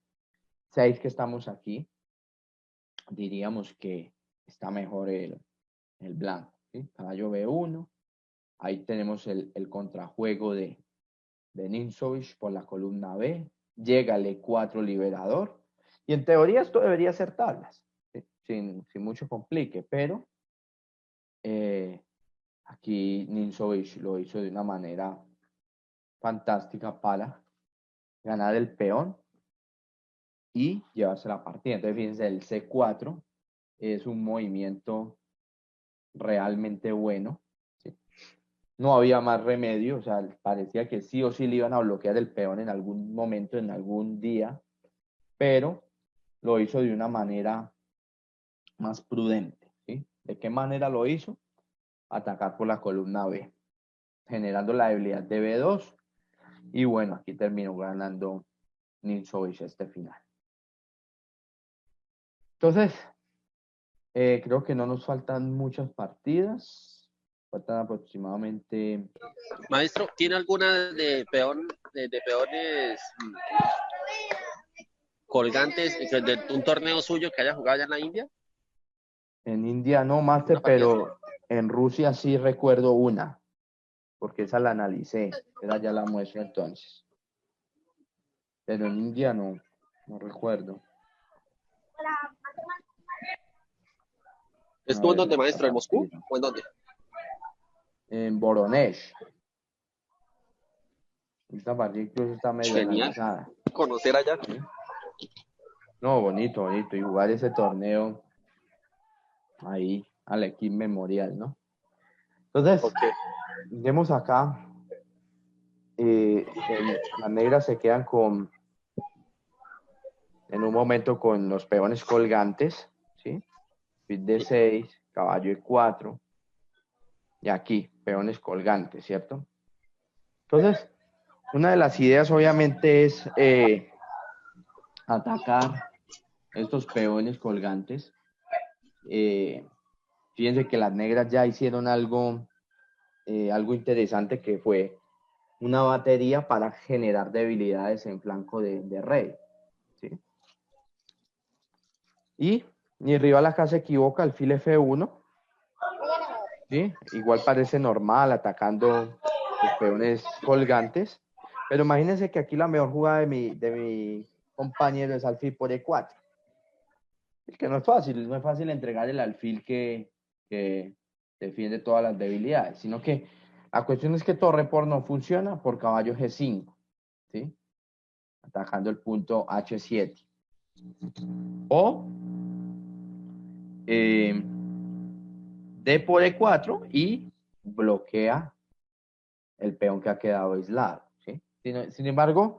6 que estamos aquí, diríamos que está mejor el blanco, ¿sí? Caballo B1, ahí tenemos el contrajuego de Ninsovic por la columna B, llega el E4 liberador, y en teoría esto debería ser tablas, ¿sí? sin mucho complique, pero aquí Ninsovic lo hizo de una manera fantástica para ganar el peón y llevarse la partida. Entonces, fíjense, el C4 es un movimiento realmente bueno, ¿sí? No había más remedio, o sea, parecía que sí o sí le iban a bloquear el peón en algún momento, en algún día, pero lo hizo de una manera más prudente, ¿sí? ¿De qué manera lo hizo? Atacar por la columna B, generando la debilidad de B2, y bueno, aquí terminó ganando Ninsovic este final. Entonces, creo que no nos faltan muchas partidas, faltan aproximadamente... Maestro, ¿tiene alguna de peones colgantes de un torneo suyo que haya jugado allá en la India? En India no, Master, ¿Una partida así? pero en Rusia sí recuerdo una, porque esa la analicé, esa ya la muestro entonces. Pero en India no recuerdo. A ¿Estuvo en ver, dónde, esta maestro? ¿En Moscú? partida. ¿O en dónde? En Voronezh. Esta partida incluso está medio Genial. analizada, Conocer allá. ¿sí? No, bonito, bonito. Y jugar ese torneo ahí al equipo memorial, ¿no? Entonces, Ok. vemos acá, las negras se quedan en un momento con los peones colgantes, ¿sí? Fit D6, caballo E4, y aquí, peones colgantes, ¿cierto? Entonces, una de las ideas obviamente es atacar estos peones colgantes. Fíjense que las negras ya hicieron algo interesante, que fue una batería para generar debilidades en flanco de rey, ¿sí? Y mi rival acá se equivoca, alfil F1, ¿sí? Igual parece normal atacando los peones colgantes, pero imagínense que aquí la mejor jugada de mi compañero es alfil por E4. Es que no es fácil entregar el alfil que defiende todas las debilidades, sino que la cuestión es que torre por no funciona por caballo G5, ¿sí? Atacando el punto H7. O D por E4 y bloquea el peón que ha quedado aislado, ¿sí? Sin embargo,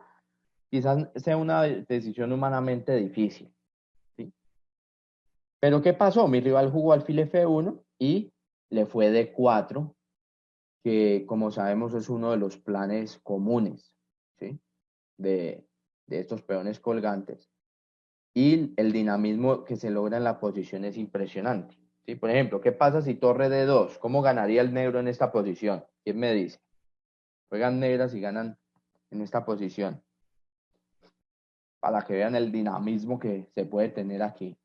quizás sea una decisión humanamente difícil, ¿sí? Pero ¿qué pasó? Mi rival jugó alfil F1 y le fue D4, que como sabemos es uno de los planes comunes, ¿sí? de estos peones colgantes. Y el dinamismo que se logra en la posición es impresionante, ¿sí? Por ejemplo, ¿qué pasa si torre D2? ¿Cómo ganaría el negro en esta posición? ¿Quién me dice? Juegan negras y ganan en esta posición, para que vean el dinamismo que se puede tener aquí.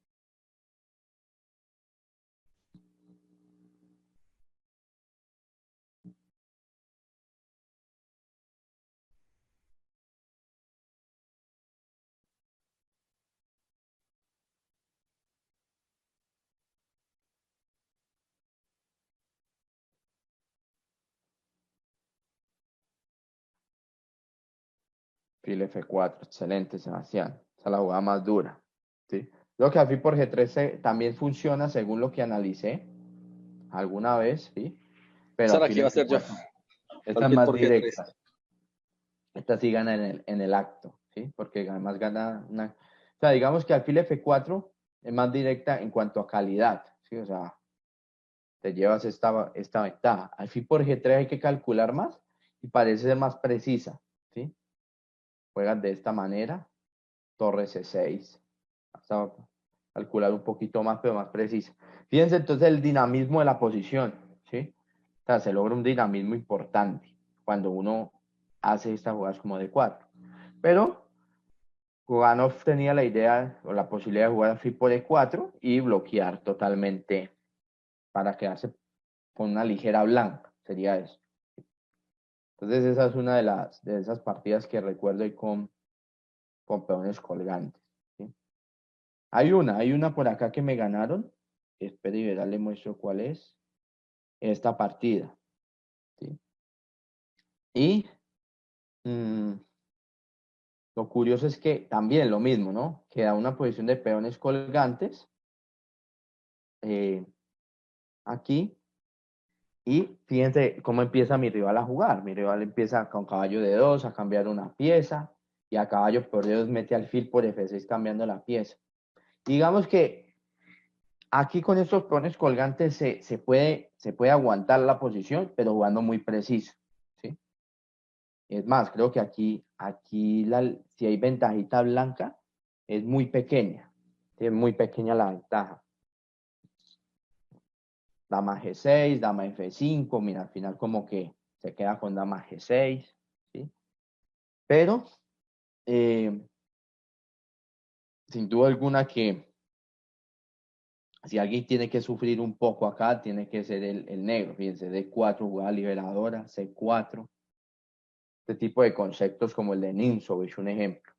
Fil F4, excelente, Sebastián. Esa es la jugada más dura, ¿sí? Lo que alfil por G3 también funciona según lo que analicé alguna vez, ¿sí? Pero Esa era la alfil que iba a hacer yo. F4, esta es Alfil más por G3. directa. Esta sí gana en el acto, ¿sí? Porque además gana una... O sea, digamos que alfil F4 es más directa en cuanto a calidad, ¿sí? O sea, te llevas esta ventaja. Alfil por G3 hay que calcular más y parece ser más precisa, ¿sí? Juegan de esta manera, torre C6. Hasta calcular un poquito más, pero más precisa. Fíjense entonces el dinamismo de la posición, ¿sí? O sea, se logra un dinamismo importante cuando uno hace estas jugadas como de 4. Pero Juganov tenía la idea o la posibilidad de jugar alfil por E4 y bloquear totalmente para quedarse con una ligera blanca, sería eso. Entonces esa es una de esas partidas que recuerdo ahí con peones colgantes, ¿sí? Hay una por acá que me ganaron. Espera y verá, le muestro cuál es. Esta partida, ¿sí? Y mmm, lo curioso es que también lo mismo, ¿no? Queda una posición de peones colgantes aquí. Y fíjense cómo empieza mi rival a jugar. Mi rival empieza con caballo de 2 a cambiar una pieza y a caballo por D2 mete alfil por F6 cambiando la pieza. Digamos que aquí con estos peones colgantes se puede aguantar la posición, pero jugando muy preciso, ¿sí? Es más, creo que aquí si hay ventajita blanca, es muy pequeña. ¿Sí? Es muy pequeña la ventaja. Dama G6, dama F5, mira, al final como que se queda con dama G6, ¿sí? Pero, eh, sin duda alguna que si alguien tiene que sufrir un poco acá, tiene que ser el negro. Fíjense, D4, jugada liberadora, C4. Este tipo de conceptos como el de Nimzowitsch, un ejemplo.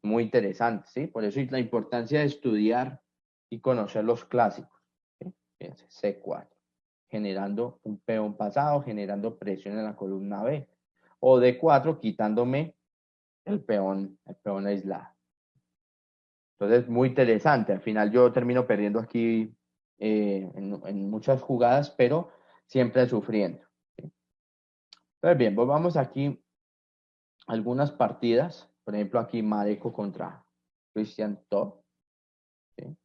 Muy interesante, ¿sí? Por eso es la importancia de estudiar y conocer los clásicos, ¿sí? Fíjense, C4. Generando un peón pasado, generando presión en la columna B. O D4, quitándome el peón aislado. Entonces, muy interesante. Al final yo termino perdiendo aquí en muchas jugadas, pero siempre sufriendo, ¿sí? Entonces, bien, volvamos aquí a algunas partidas. Por ejemplo, aquí Mareco contra Christian Top, ¿sí?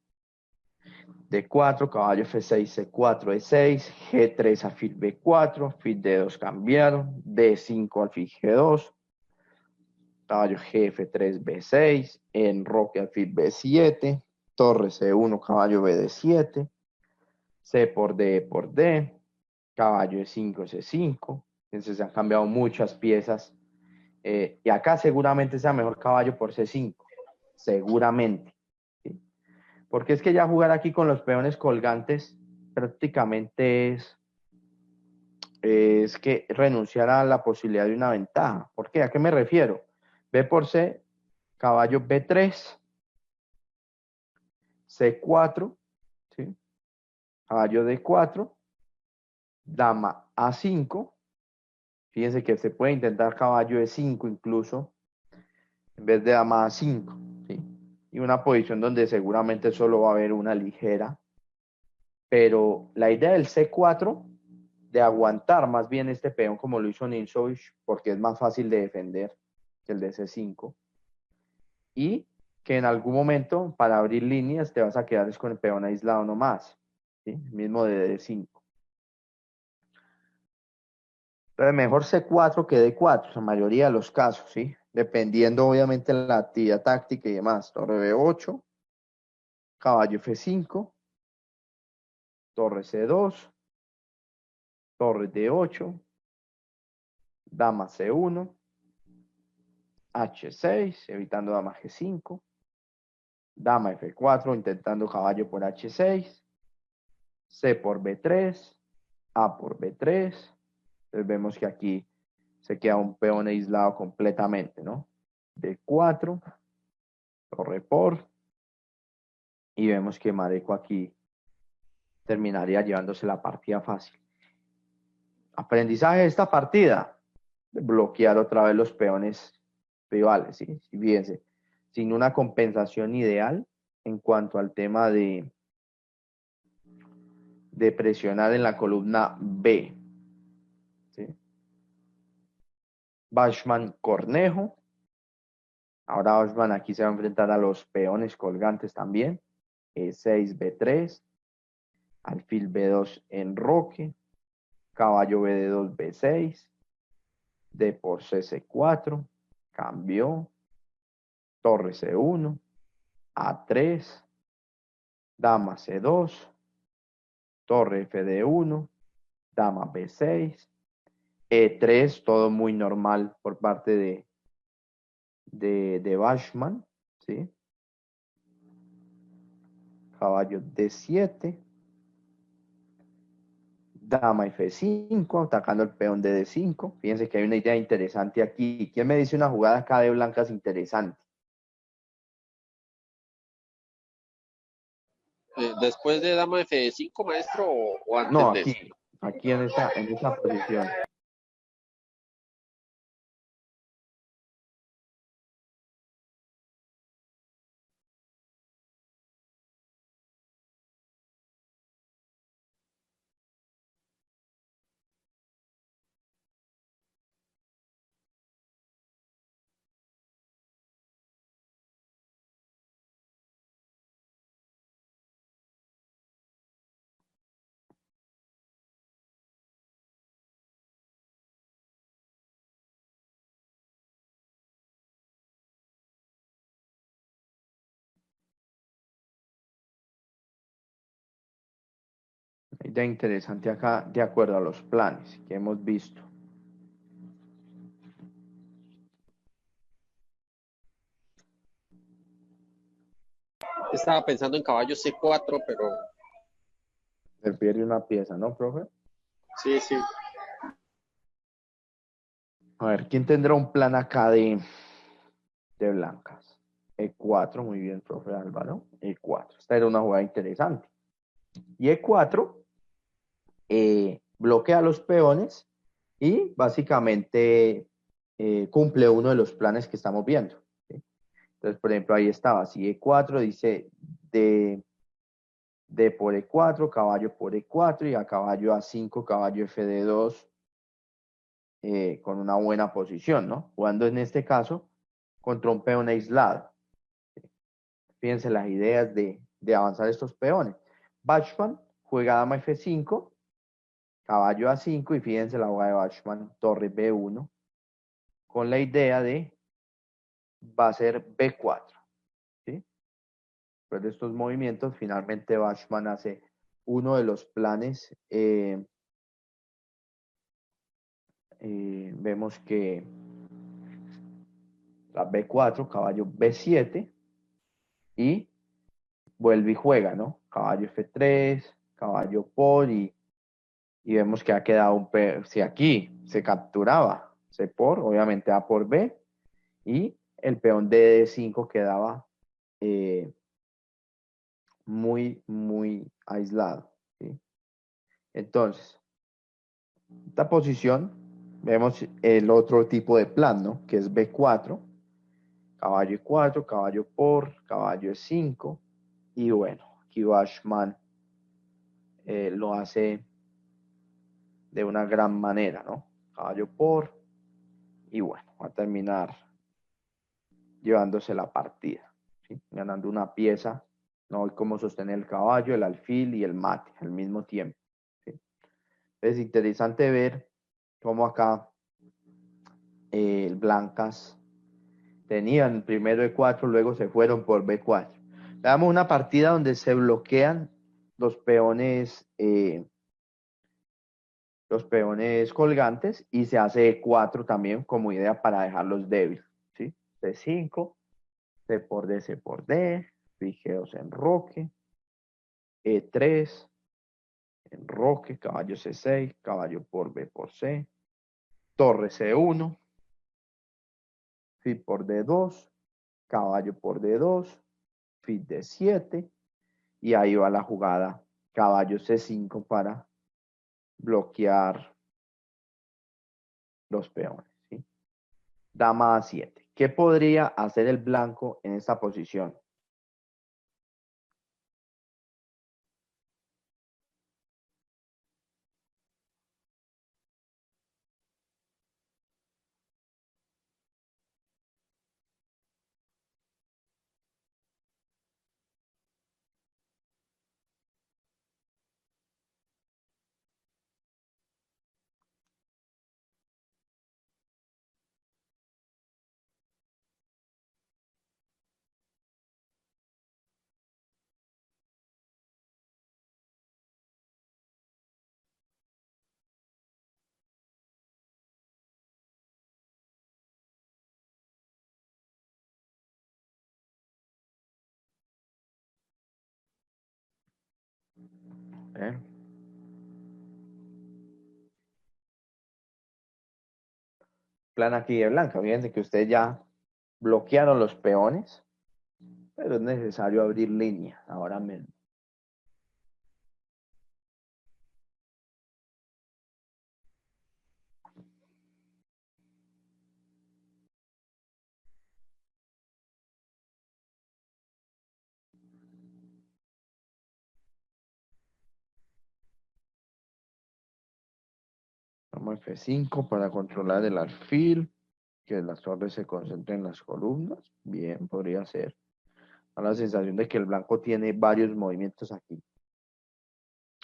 D4, caballo F6, C4, E6, G3, alfil B4, alfil D2 cambiaron, D5, alfil G2, caballo GF3, B6, enroque alfil B7, torre C1, caballo BD7, C por D, caballo E5, C5. Entonces se han cambiado muchas piezas. Y acá seguramente sea mejor caballo por C5, seguramente, ¿sí? Porque es que ya jugar aquí con los peones colgantes prácticamente es que renunciar a la posibilidad de una ventaja. ¿Por qué? ¿A qué me refiero? B por C, caballo B3, C4, ¿sí? Caballo D4, dama A5. Fíjense que se puede intentar caballo E5 incluso, en vez de dama A5, ¿sí? Y una posición donde seguramente solo va a haber una ligera. Pero la idea del C4, de aguantar más bien este peón como lo hizo Nimzowitsch, porque es más fácil de defender que el de C5, y que en algún momento para abrir líneas te vas a quedar con el peón aislado nomás, ¿sí? El mismo de D5. Entonces, mejor C4 que D4, en la mayoría de los casos, ¿sí? Dependiendo, obviamente, de la actividad táctica y demás. Torre B8, caballo F5, torre C2, torre D8, dama C1, H6, evitando dama G5, dama F4, intentando caballo por H6, C por B3, A por B3. Entonces vemos que aquí se queda un peón aislado completamente, ¿no? D4, torre por, y vemos que Mareco aquí terminaría llevándose la partida fácil. Aprendizaje de esta partida, bloquear otra vez los peones rivales, ¿sí? Y fíjense, sin una compensación ideal en cuanto al tema de presionar en la columna B, ¿sí? Bachmann Cornejo. Ahora Bachmann aquí se va a enfrentar a los peones colgantes también. E6, B3, alfil B2 enroque, caballo BD2, B6, D por C, C4, cambió, torre C1, A3, dama C2, torre FD1, dama B6, E3, todo muy normal por parte de Bachmann, ¿sí? Caballo D7, dama F5, atacando el peón de D5. Fíjense que hay una idea interesante aquí. ¿Quién me dice una jugada acá de blancas interesante? Después de dama F5, maestro, o No, antes de eso. aquí en esa posición. Idea interesante acá de acuerdo a los planes que hemos visto. Estaba pensando en caballo C4, pero Se pierde una pieza, ¿no, profe? sí, sí. A ver, ¿quién tendrá un plan acá de blancas? E4, muy bien, profe Álvaro. E4. Esta era una jugada interesante. Y E4 bloquea los peones y básicamente cumple uno de los planes que estamos viendo, ¿sí? Entonces, por ejemplo, ahí estaba, si E4 dice D por E4, caballo por E4 y a caballo A5, caballo FD2 con una buena posición, ¿no? Jugando en este caso contra un peón aislado. Fíjense las ideas de avanzar estos peones. Bachmann juega dama F5, caballo A5 y fíjense la jugada de Bachmann, torre B1, con la idea de va a ser B4, ¿sí? Después de estos movimientos, finalmente Bachmann hace uno de los planes. Vemos que la B4, caballo B7 y vuelve y juega, ¿no? Caballo F3, caballo por y vemos que ha quedado si aquí se capturaba C por, obviamente A por B y el peón de D5 quedaba muy aislado, ¿sí? Entonces, esta posición, vemos el otro tipo de plan, ¿no? Que es B4, caballo E4, caballo por, caballo E5, y bueno, aquí Bachmann lo hace de una gran manera, ¿no? Caballo por, y bueno, va a terminar llevándose la partida, ¿sí? Ganando una pieza, no hay cómo sostener el caballo, el alfil y el mate al mismo tiempo, ¿sí? Es interesante ver como acá blancas tenían primero E4, luego se fueron por B4. Veamos una partida donde se bloquean los peones colgantes y se hace E4 también como idea para dejarlos débiles, ¿sí? C5, C por D, C por D, G2 enroque, E3, enroque, caballo C6, caballo por B por C, torre C1, Fi por D2, caballo por D2, Fi D7, y ahí va la jugada caballo C5 para bloquear los peones, ¿sí? Dama A7. ¿Qué podría hacer el blanco en esta posición? ¿Eh? Plan aquí de blanca. Fíjense que ustedes ya bloquearon los peones, pero es necesario abrir línea ahora mismo. Vamos F5 para controlar el alfil, que las torres se concentren en las columnas. Bien, podría ser. Da la sensación de que el blanco tiene varios movimientos aquí.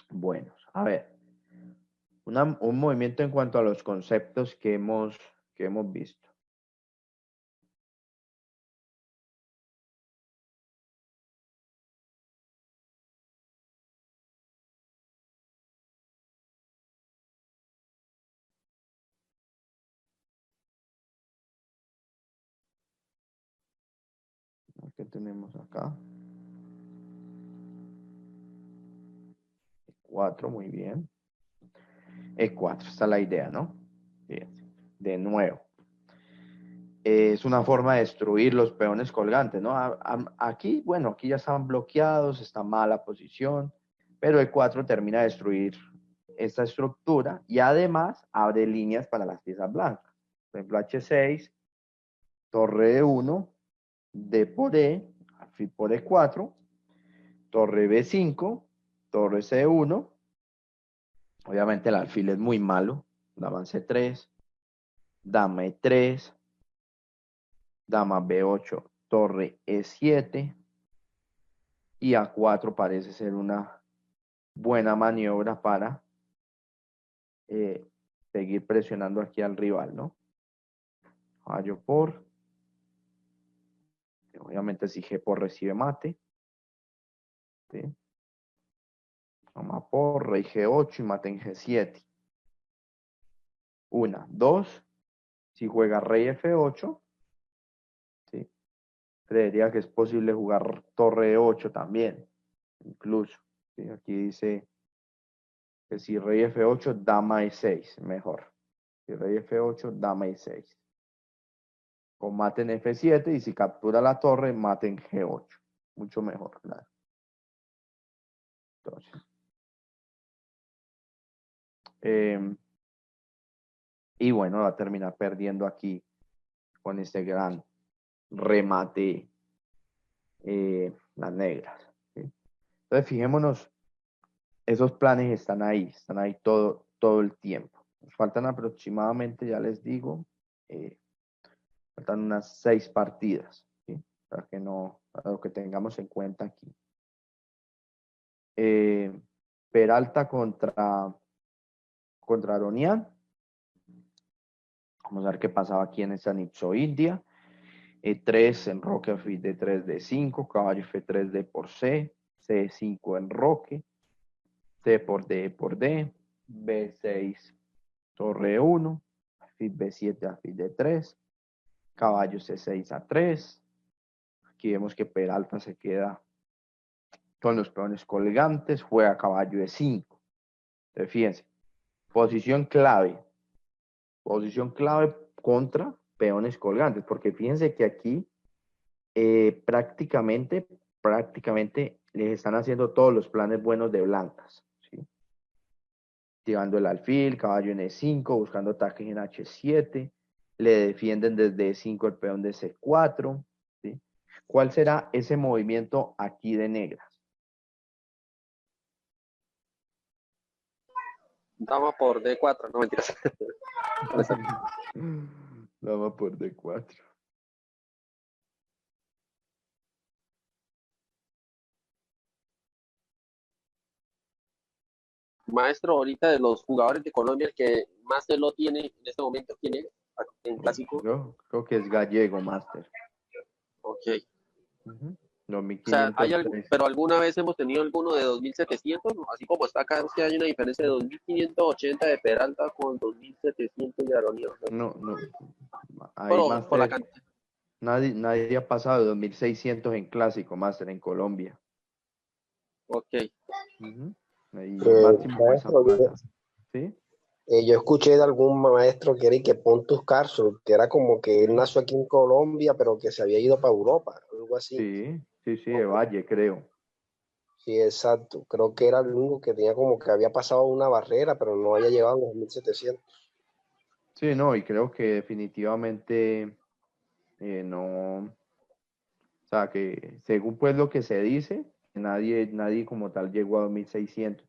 Buenos. A ver, un movimiento en cuanto a los conceptos que hemos visto. ¿Qué tenemos acá? 4, muy bien. E4, esta es la idea, ¿no? Fíjense. De nuevo. Es una forma de destruir los peones colgantes, ¿no? Aquí, bueno, aquí ya están bloqueados, está mala posición, pero E4 termina de destruir esta estructura y además abre líneas para las piezas blancas. Por ejemplo, H6, torre E1, D por E, alfil por E4, torre B5, torre C1. Obviamente el alfil es muy malo. Dama C3, dama E3, dama B8, torre E7 y A4 parece ser una buena maniobra para seguir presionando aquí al rival, ¿no? Caballo por, obviamente si G por recibe mate, ¿sí? Dama por, rey G8 y mate en G7. Una, dos, si juega rey F8, ¿sí? Creería que es posible jugar torre E8 también, incluso, ¿sí? Aquí dice que si rey F8, dama E6, mejor. Si rey F8, dama E6. Con mate en F7 y si captura la torre, mate en G8. Mucho mejor, claro. Entonces, y bueno, va a terminar perdiendo aquí con este gran remate las negras, ¿sí? Entonces, fijémonos, esos planes están ahí todo el tiempo. Nos faltan aproximadamente, ya les digo, faltan unas 6 partidas, ¿sí? Para lo que tengamos en cuenta aquí. Peralta contra Aronian. Vamos a ver qué pasaba aquí en esta Nipso-India. E3 enroque alfil D3 D5, caballo F3 D por C, C5 enroque, C por D por D, B6 torre 1, alfil B7 alfil D3, caballo C6 A3. Aquí vemos que Peralta se queda con los peones colgantes, juega caballo E5. Entonces, fíjense, posición clave contra peones colgantes, porque fíjense que aquí prácticamente les están haciendo todos los planes buenos de blancas, ¿sí? Activando el alfil, caballo en E5, buscando ataques en H7, le defienden desde E5 el peón de C4, ¿sí? ¿Cuál será ese movimiento aquí de negras? Dama por D4, no mentiras. Dama por D4. Maestro, ahorita de los jugadores de Colombia, el que más se lo tiene en este momento, ¿quién es? En clásico. Yo creo que es gallego, Master. Ok. Uh-huh. O sea, 2503. pero alguna vez hemos tenido alguno de 2700, ¿no? Así como está acá, es que hay una diferencia de 2580 de Peralta con 2700 de Aronío. No, no. Ahí, Por la Master, cantidad. nadie ha pasado de 2600 en clásico, Master, en Colombia. Ok. Uh-huh. Ahí máximo fue Maestro, Zapata. ¿Sí? yo escuché de algún maestro que era y que Pontus Carso, que era como que él nació aquí en Colombia, pero que se había ido para Europa, algo así. Sí, de Valle, creo. Sí, exacto. Creo que era el único que tenía como que había pasado una barrera, pero no había llegado a los 1700. Sí, no, y creo que definitivamente no, o sea, que según pues lo que se dice, nadie como tal llegó a 2600.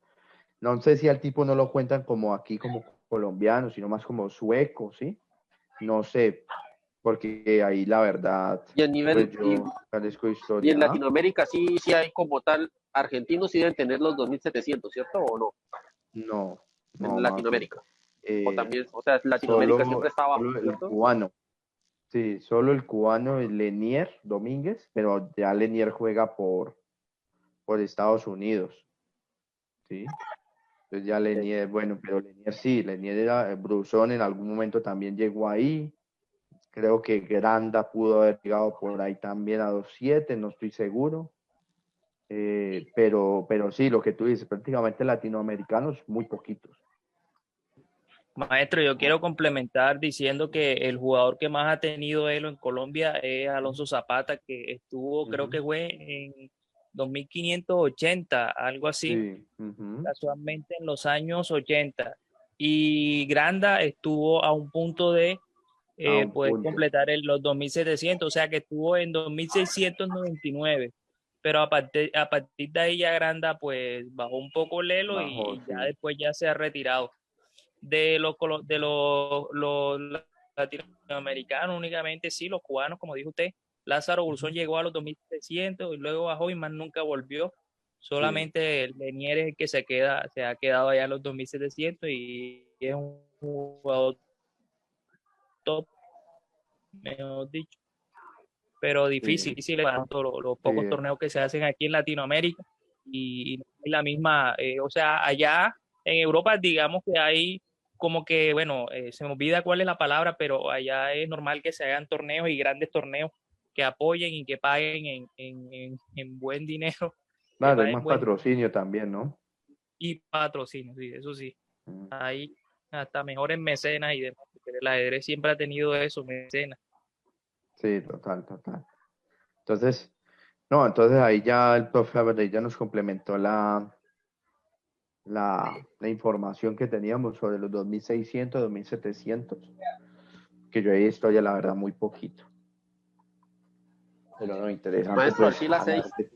No sé si al tipo no lo cuentan como aquí, como colombiano, sino más como sueco, ¿sí? No sé, porque ahí la verdad, Y a nivel, pues yo carezco de y en historia. ¿Ah? Latinoamérica sí hay como tal, argentinos sí deben tener los 2700, ¿cierto? ¿O no? No, no, En más. Latinoamérica. O Eh, también, o sea, Latinoamérica solo, siempre está abajo, solo el ¿cierto? cubano. Sí, solo el cubano Lenier Domínguez, pero ya Lenier juega por Estados Unidos, ¿sí? Entonces ya Ok. Lenier, bueno, pero Lenier era, Brusón en algún momento también llegó ahí, creo que Granda pudo haber llegado por ahí también a 2.7, no estoy seguro, pero sí, lo que tú dices, prácticamente latinoamericanos, muy poquitos. Maestro, yo quiero complementar diciendo que el jugador que más ha tenido Elo en Colombia es Alonso Zapata, que estuvo, creo Ujú. que fue en 2580, algo así, Sí, ujú. casualmente en los años 80. Y Granda estuvo a un punto de A un poder punto. completar los 2700, o sea que estuvo en 2699. Pero a partir de ahí ya Granda pues bajó un poco el elo Bajo, y ya sí. después ya se ha retirado de los latinoamericanos únicamente, sí, los cubanos, como dijo usted. Lázaro Burzón llegó a los 2700 y luego bajó y más nunca volvió. Sí. Solamente el Lenier es el que se ha quedado allá a los 2700 y es un jugador top, mejor dicho, pero Sí, difícil levantó los sí, pocos torneos que se hacen aquí en Latinoamérica y la misma, o sea, allá en Europa digamos que hay como que, bueno, se me olvida cuál es la palabra, pero allá es normal que se hagan torneos y grandes torneos que apoyen y que paguen en buen dinero, que claro, hay paguen más buen patrocinio también, ¿no? y patrocinio, sí, eso sí. Mm. Hay hasta mejores mecenas y demás, porque el ajedrez siempre ha tenido eso, mecenas. Sí, total. Entonces, no, entonces ahí ya el profe Aberdeen ya nos complementó la información que teníamos sobre los 2600, 2700, que yo ahí estoy, la verdad, muy poquito. Pero no, interesante, Maestro, pues, alfila 6. hablar de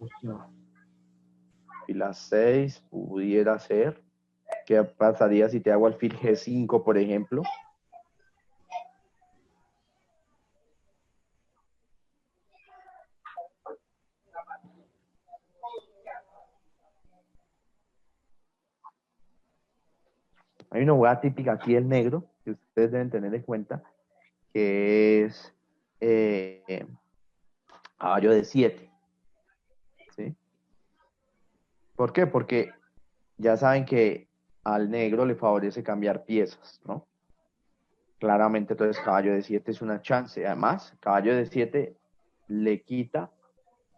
fila 6 pudiera ser. ¿Qué pasaría si te hago alfil G5, por ejemplo? Hay una jugada típica aquí del negro, que ustedes deben tener en cuenta, que es caballo de 7, ¿sí? ¿Por qué? Porque ya saben que al negro le favorece cambiar piezas, ¿no? Claramente, entonces caballo de 7 es una chance. Además, caballo de 7 le quita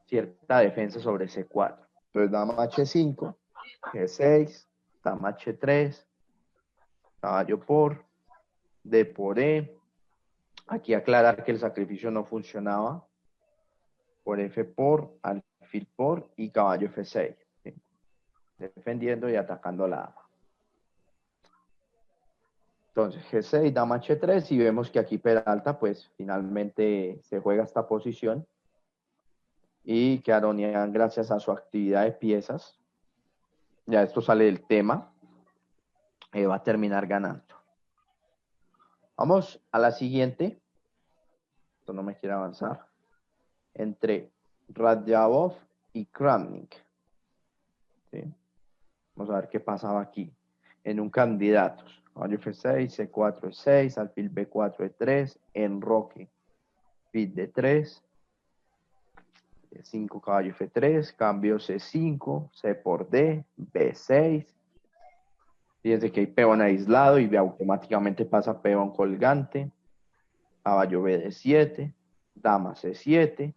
cierta defensa sobre C4. Entonces, dama H5, G6, dama H3, caballo por, D por E. Aquí aclarar que el sacrificio no funcionaba. Por F por, alfil por y caballo F6. ¿Sí? Defendiendo y atacando la dama. Entonces, G6, dama H3, y vemos que aquí Peralta, pues, finalmente se juega esta posición, y que Aronian, gracias a su actividad de piezas, ya esto sale del tema, va a terminar ganando. Vamos a la siguiente. Esto no me quiere avanzar. Entre Radjabov y Kramnik. ¿Sí? Vamos a ver qué pasaba aquí. En un candidatos. Caballo F6, C4 E6, alfil B4 E3, enroque, fit D3, E5 caballo F3, cambio C5, C por D, B6. Fíjense que hay peón aislado y automáticamente pasa peón colgante. Caballo BD7, dama C7,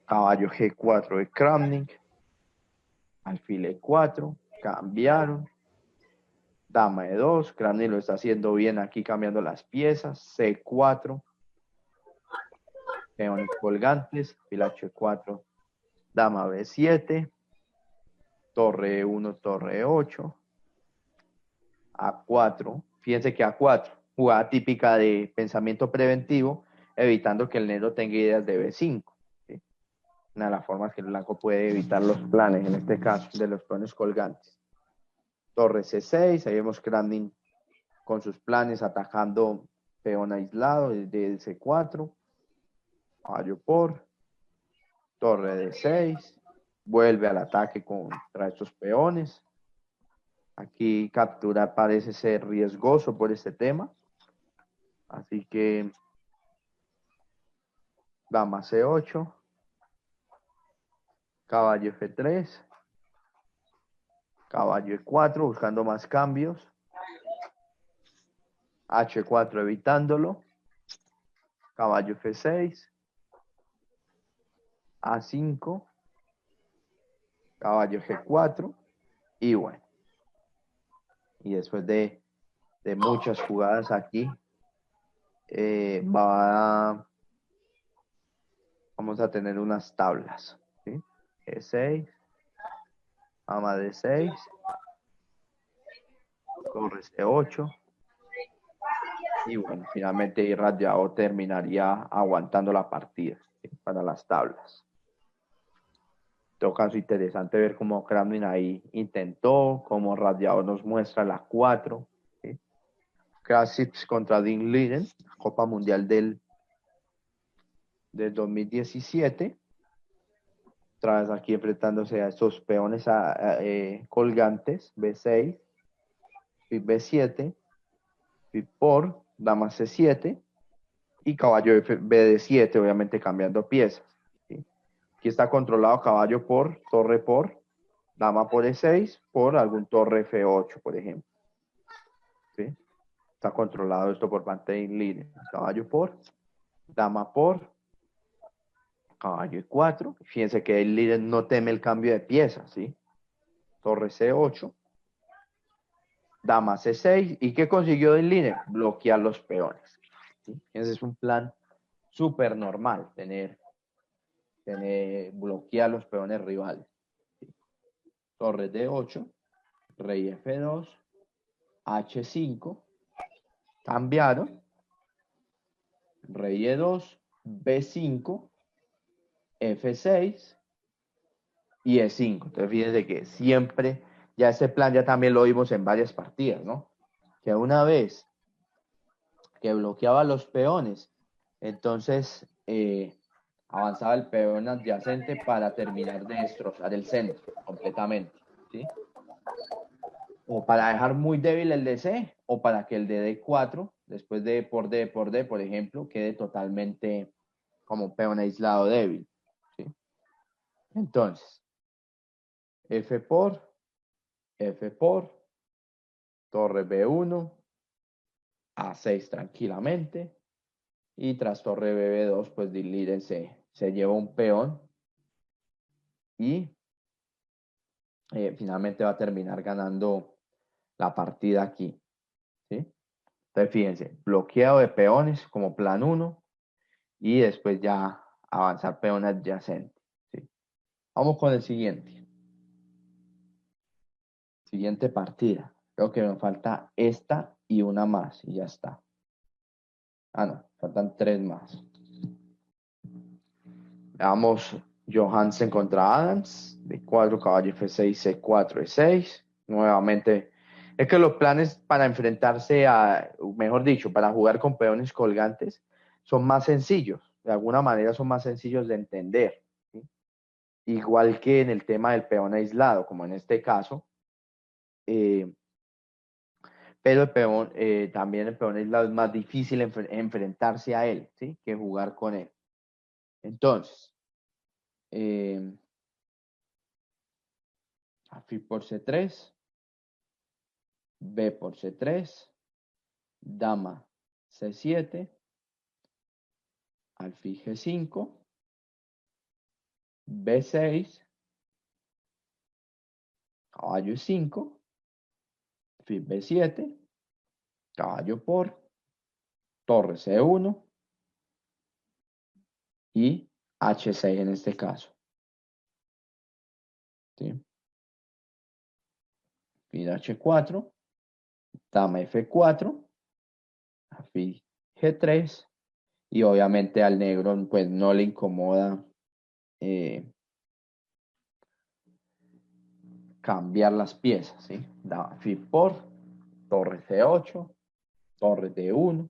caballo G4 de Kramnik, alfil E4, cambiaron. Dama E2, Kramnik lo está haciendo bien aquí cambiando las piezas. C4, peones colgantes, alfil H4, dama B7, torre E1, torre E8, A4, fíjense que A4, jugada típica de pensamiento preventivo, evitando que el negro tenga ideas de B5. ¿Sí? Una de las formas que el blanco puede evitar los planes, en este caso, de los peones colgantes. Torre C6, ahí vemos Kramnik con sus planes atacando peón aislado desde C4, caballo por, torre D6, vuelve al ataque contra estos peones. Aquí capturar parece ser riesgoso por este tema, así que dama C8, caballo F3, caballo E4 buscando más cambios, H4 evitándolo, caballo F6, A5, caballo G4 y bueno. Y después de muchas jugadas aquí, vamos a tener unas tablas. ¿Sí? E6, dama D6, torre C8. Y bueno, finalmente Radjabov terminaría aguantando la partida, ¿sí? Para las tablas. En todo caso, interesante ver cómo Kramnik ahí intentó, cómo Radjabov nos muestra la 4. ¿Sí? Krasics contra Dean Linen, Copa Mundial del 2017. Otra vez aquí enfrentándose a estos peones colgantes, B6, B7, por, dama C7 y caballo BD7, obviamente cambiando piezas. ¿Sí? Aquí está controlado caballo por, torre por, dama por E6, por algún torre F8, por ejemplo. ¿Sí? Está controlado esto por parte de Linen. Caballo por, dama por, caballo E4. Fíjense que el líder no teme el cambio de piezas, ¿sí? Torre C8, dama C6. ¿Y qué consiguió el líder? Bloquear los peones. ¿Sí? Ese es un plan súper normal, bloquear los peones rivales. ¿Sí? Torre D8, rey F2, H5, cambiaron, rey E2, B5, F6 y E5. Entonces fíjense que siempre, ya ese plan ya también lo vimos en varias partidas, ¿no? Que una vez que bloqueaba los peones, entonces avanzaba el peón adyacente para terminar de destrozar el centro completamente, ¿sí? O para dejar muy débil el de C, o para que el de D4 después de por D, por ejemplo, quede totalmente como un peón aislado débil, ¿sí? Entonces, F por, torre B1, A6 tranquilamente, y tras torre BB2, pues el líder se lleva un peón y finalmente va a terminar ganando la partida aquí, ¿sí? Entonces, fíjense, bloqueado de peones como plan 1 y después ya avanzar peón adyacente, ¿sí? Vamos con el siguiente. Siguiente partida. Creo que me falta esta y una más y ya está. Ah, no, faltan 3 más. Veamos Johansen contra Adams. D4, caballo F6, C4, E6. Nuevamente, es que los planes para enfrentarse a, mejor dicho, para jugar con peones colgantes son más sencillos. De alguna manera son más sencillos de entender, ¿sí? Igual que en el tema del peón aislado, como en este caso. Pero el peón, también el peón aislado es más difícil enfrentarse a él, ¿sí? Que jugar con él. Entonces, alfil por C3, B por C3, dama C7, alfil G5, B6, caballo E5, alfil B7, caballo por, torre C1 y H6 en este caso, ¿sí? Alfil H4, dama F4, alfil G3 y obviamente al negro pues no le incomoda cambiar las piezas, ¿sí? Alfil por, torre C8, torre D1,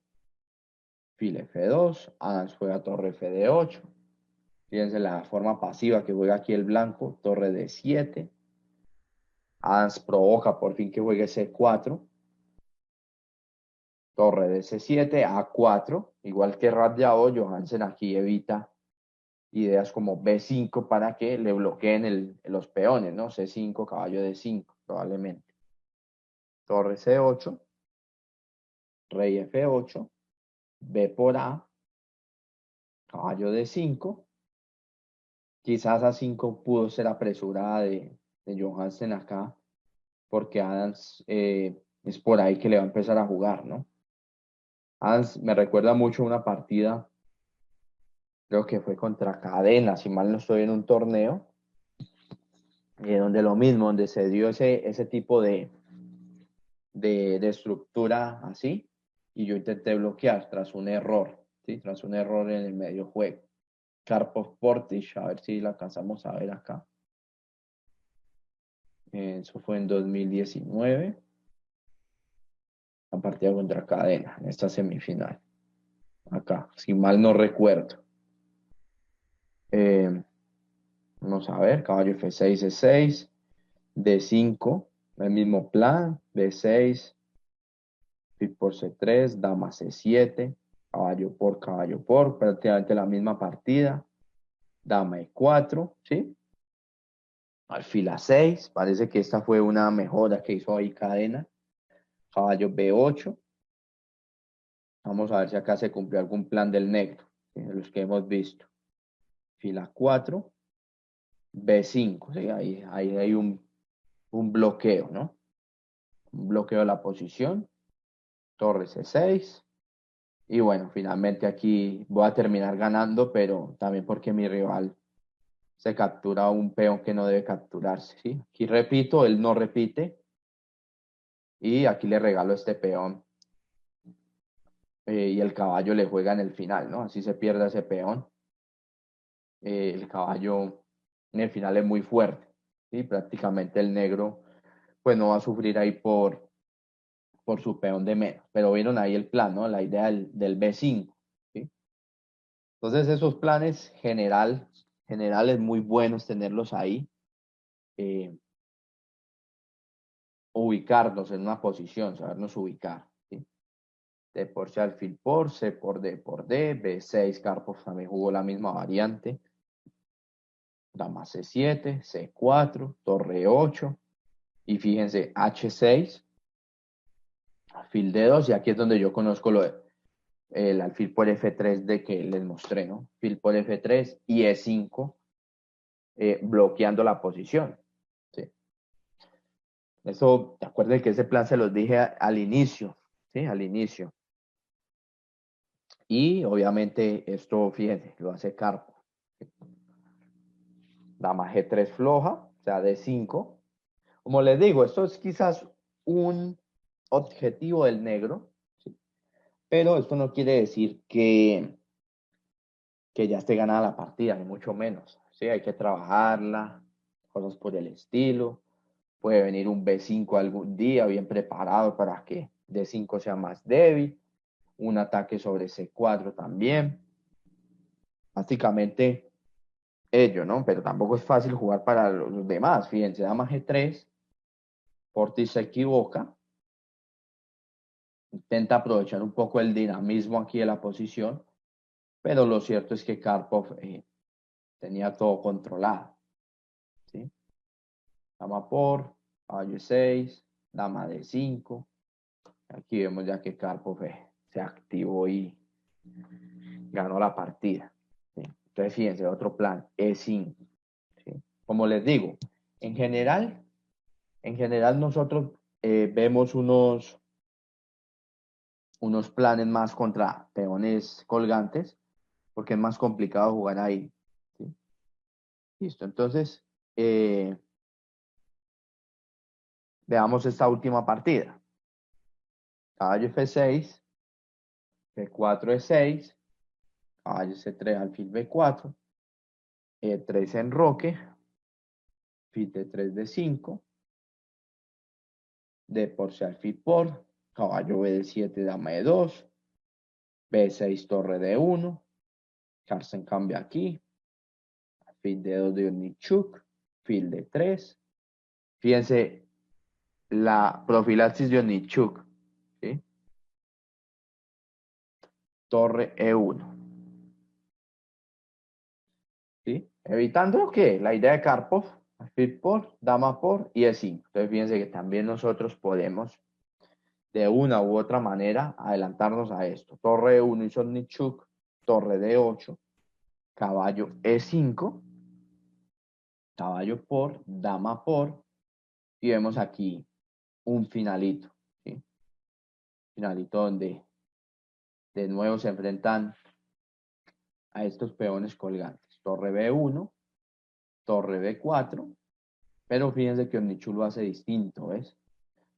alfil F2, Adams juega torre FD8. Fíjense la forma pasiva que juega aquí el blanco, torre D7. Adams provoca por fin que juegue C4, torre de C7, A4, igual que Radjao, Johansen aquí evita ideas como B5 para que le bloqueen los peones, ¿no? C5, caballo D5, probablemente. Torre C8, rey F8, B por A, caballo D5. Quizás A5 pudo ser apresurada de Johansen acá, porque Adams es por ahí que le va a empezar a jugar, ¿no? Adams me recuerda mucho una partida, creo que fue contra Cadena, si mal no estoy, en un torneo, donde lo mismo, donde se dio ese tipo de estructura así, y yo intenté bloquear tras un error, ¿sí? Tras un error en el medio juego. Karpov Portish, a ver si la alcanzamos a ver acá. Eso fue en 2019, la partida contra Cadena, en esta semifinal. Acá, si mal no recuerdo. Vamos a ver, caballo F6, E6, D5, el mismo plan, B6, alfil por C3, dama C7, caballo por, prácticamente la misma partida, dama E4, ¿sí? Alfil A6, parece que esta fue una mejora que hizo ahí Cadena, caballo B8, vamos a ver si acá se cumplió algún plan del negro, ¿sí? De los que hemos visto, alfil A4, B5, ¿sí? Ahí hay un bloqueo, ¿no? Un bloqueo de la posición, torre C6, y bueno, finalmente aquí voy a terminar ganando, pero también porque mi rival se captura un peón que no debe capturarse, ¿sí? Aquí repito, él no repite, y aquí le regalo este peón, y el caballo le juega en el final, ¿no? Así se pierde ese peón. El caballo en el final es muy fuerte, ¿sí? Prácticamente el negro pues no va a sufrir ahí por su peón de menos, pero vieron ahí el plan, ¿no? La idea del B5, ¿sí? Entonces esos planes generales muy buenos tenerlos ahí, eh, ubicarnos en una posición, sabernos ubicar, ¿sí? D por C, alfil por, C por D por D, B6, Karpov también jugó la misma variante. Dama C7, C4, torre 8, y fíjense, H6, alfil D2, y aquí es donde yo conozco el alfil por F3 de que les mostré, ¿no? Alfil por F3 y E5, bloqueando la posición. ¿Sí? Eso, acuérdense que ese plan se los dije al inicio, ¿sí? Al inicio. Y obviamente esto, fíjense, lo hace Karpov. Dama G3 floja, o sea, D5. Como les digo, esto es quizás un objetivo del negro, ¿sí? Pero esto no quiere decir que ya esté ganada la partida, ni mucho menos. ¿Sí? Hay que trabajarla, cosas por el estilo. Puede venir un B5 algún día bien preparado para que D5 sea más débil. Un ataque sobre C4 también. Básicamente ello, ¿no? Pero tampoco es fácil jugar para los demás. Fíjense, dama G3, Portis se equivoca. Intenta aprovechar un poco el dinamismo aquí de la posición. Pero lo cierto es que Karpov tenía todo controlado. ¿Sí? Dama por, caballo 6, dama D5. Aquí vemos ya que Karpov se activó y ganó la partida. ¿Sí? Entonces, fíjense, otro plan, E5. ¿Sí? Como les digo, en general nosotros vemos unos planes más contra peones colgantes, porque es más complicado jugar ahí. ¿Sí? Listo, entonces, veamos esta última partida. Caballo F6, B4 E6, caballo C3, alfil B4, E3 enroque, alfil D3 D5, D por C, alfil por, caballo BD7, dama E2, B6, torre D1, Carlsen cambia aquí, alfil D2 de Onichuk, alfil D3. Fíjense la profilaxis de Onichuk, ¿sí? Torre E1. ¿Sí? Evitando que la idea de Karpov, alfil por, dama por y E5. Entonces fíjense que también nosotros podemos de una u otra manera adelantarnos a esto. Torre E1 y Sotnichuk, torre D8, caballo E5, caballo por, dama por, y vemos aquí un finalito, ¿sí? Finalito donde de nuevo se enfrentan a estos peones colgantes. Torre B1, torre B4, pero fíjense que Omnichuk lo hace distinto, ¿ves?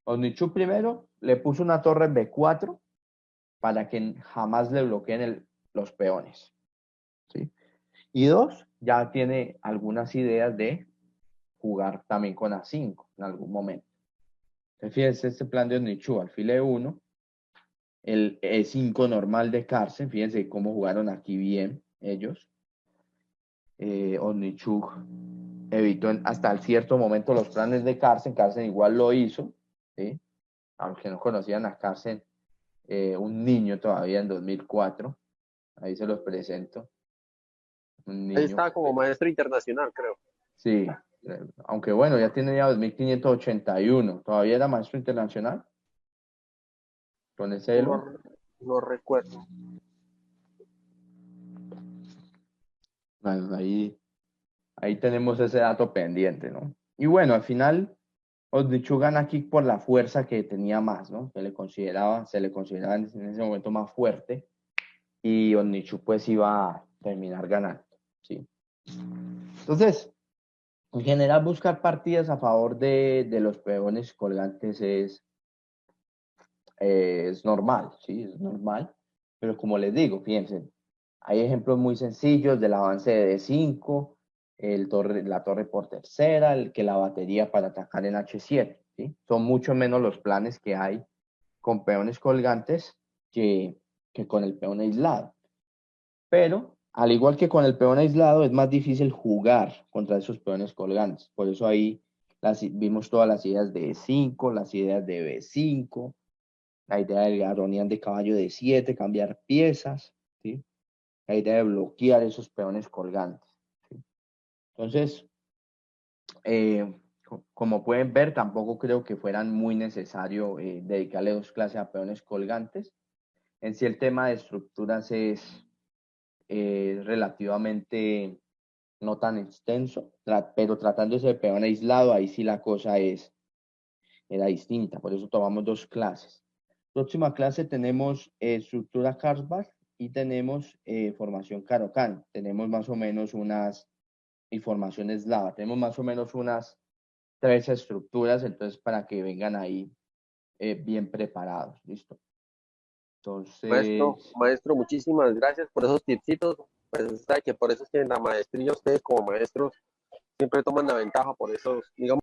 Omnichuk primero le puso una torre en B4 para que jamás le bloqueen los peones, ¿sí? Y dos, ya tiene algunas ideas de jugar también con A5 en algún momento. Entonces, fíjense este plan de Omnichuk, alfil E1, el E5 normal de Carlsen, fíjense cómo jugaron aquí bien ellos. Omnichuk evitó hasta el cierto momento los planes de Carlsen. Carlsen igual lo hizo, ¿sí? Aunque no conocían a Carlsen, un niño todavía en 2004. Ahí se los presento. Un Ahí niño. está como maestro internacional, creo. Sí, aunque bueno, ya tiene ya 2581. ¿Todavía era maestro internacional? Con ese elo. No recuerdo. Bueno, ahí tenemos ese dato pendiente, ¿no? Y bueno, al final, Osnichuk gana aquí por la fuerza que tenía más, ¿no? Se le consideraba en ese momento más fuerte. Y Osnichuk pues iba a terminar ganando, ¿sí? Entonces, en general, buscar partidas a favor de los peones colgantes es normal, ¿sí? Es normal. Pero como les digo, fíjense, hay ejemplos muy sencillos del avance de D5, la torre por tercera, que la batería para atacar en H7, ¿sí? Son mucho menos los planes que hay con peones colgantes que con el peón aislado. Pero, al igual que con el peón aislado, es más difícil jugar contra esos peones colgantes. Por eso ahí vimos todas las ideas de E5, las ideas de B5, La idea del garronian de caballo de 7, cambiar piezas, ¿sí? La idea de bloquear esos peones colgantes, ¿sí? Entonces, como pueden ver, tampoco creo que fueran muy necesario dedicarle 2 clases a peones colgantes. En sí el tema de estructuras es relativamente no tan extenso, pero tratándose de peón aislado, ahí sí la cosa era distinta, por eso tomamos 2 clases. Próxima clase tenemos estructura Carlsbad y tenemos formación Caro-Kann. Tenemos más o menos y formación eslava, tenemos más o menos unas 3 estructuras, entonces para que vengan ahí bien preparados, ¿listo? Entonces, Maestro, muchísimas gracias por esos tipsitos. Pues sabe que por eso es que en la maestría ustedes como maestros siempre toman la ventaja por esos, digamos,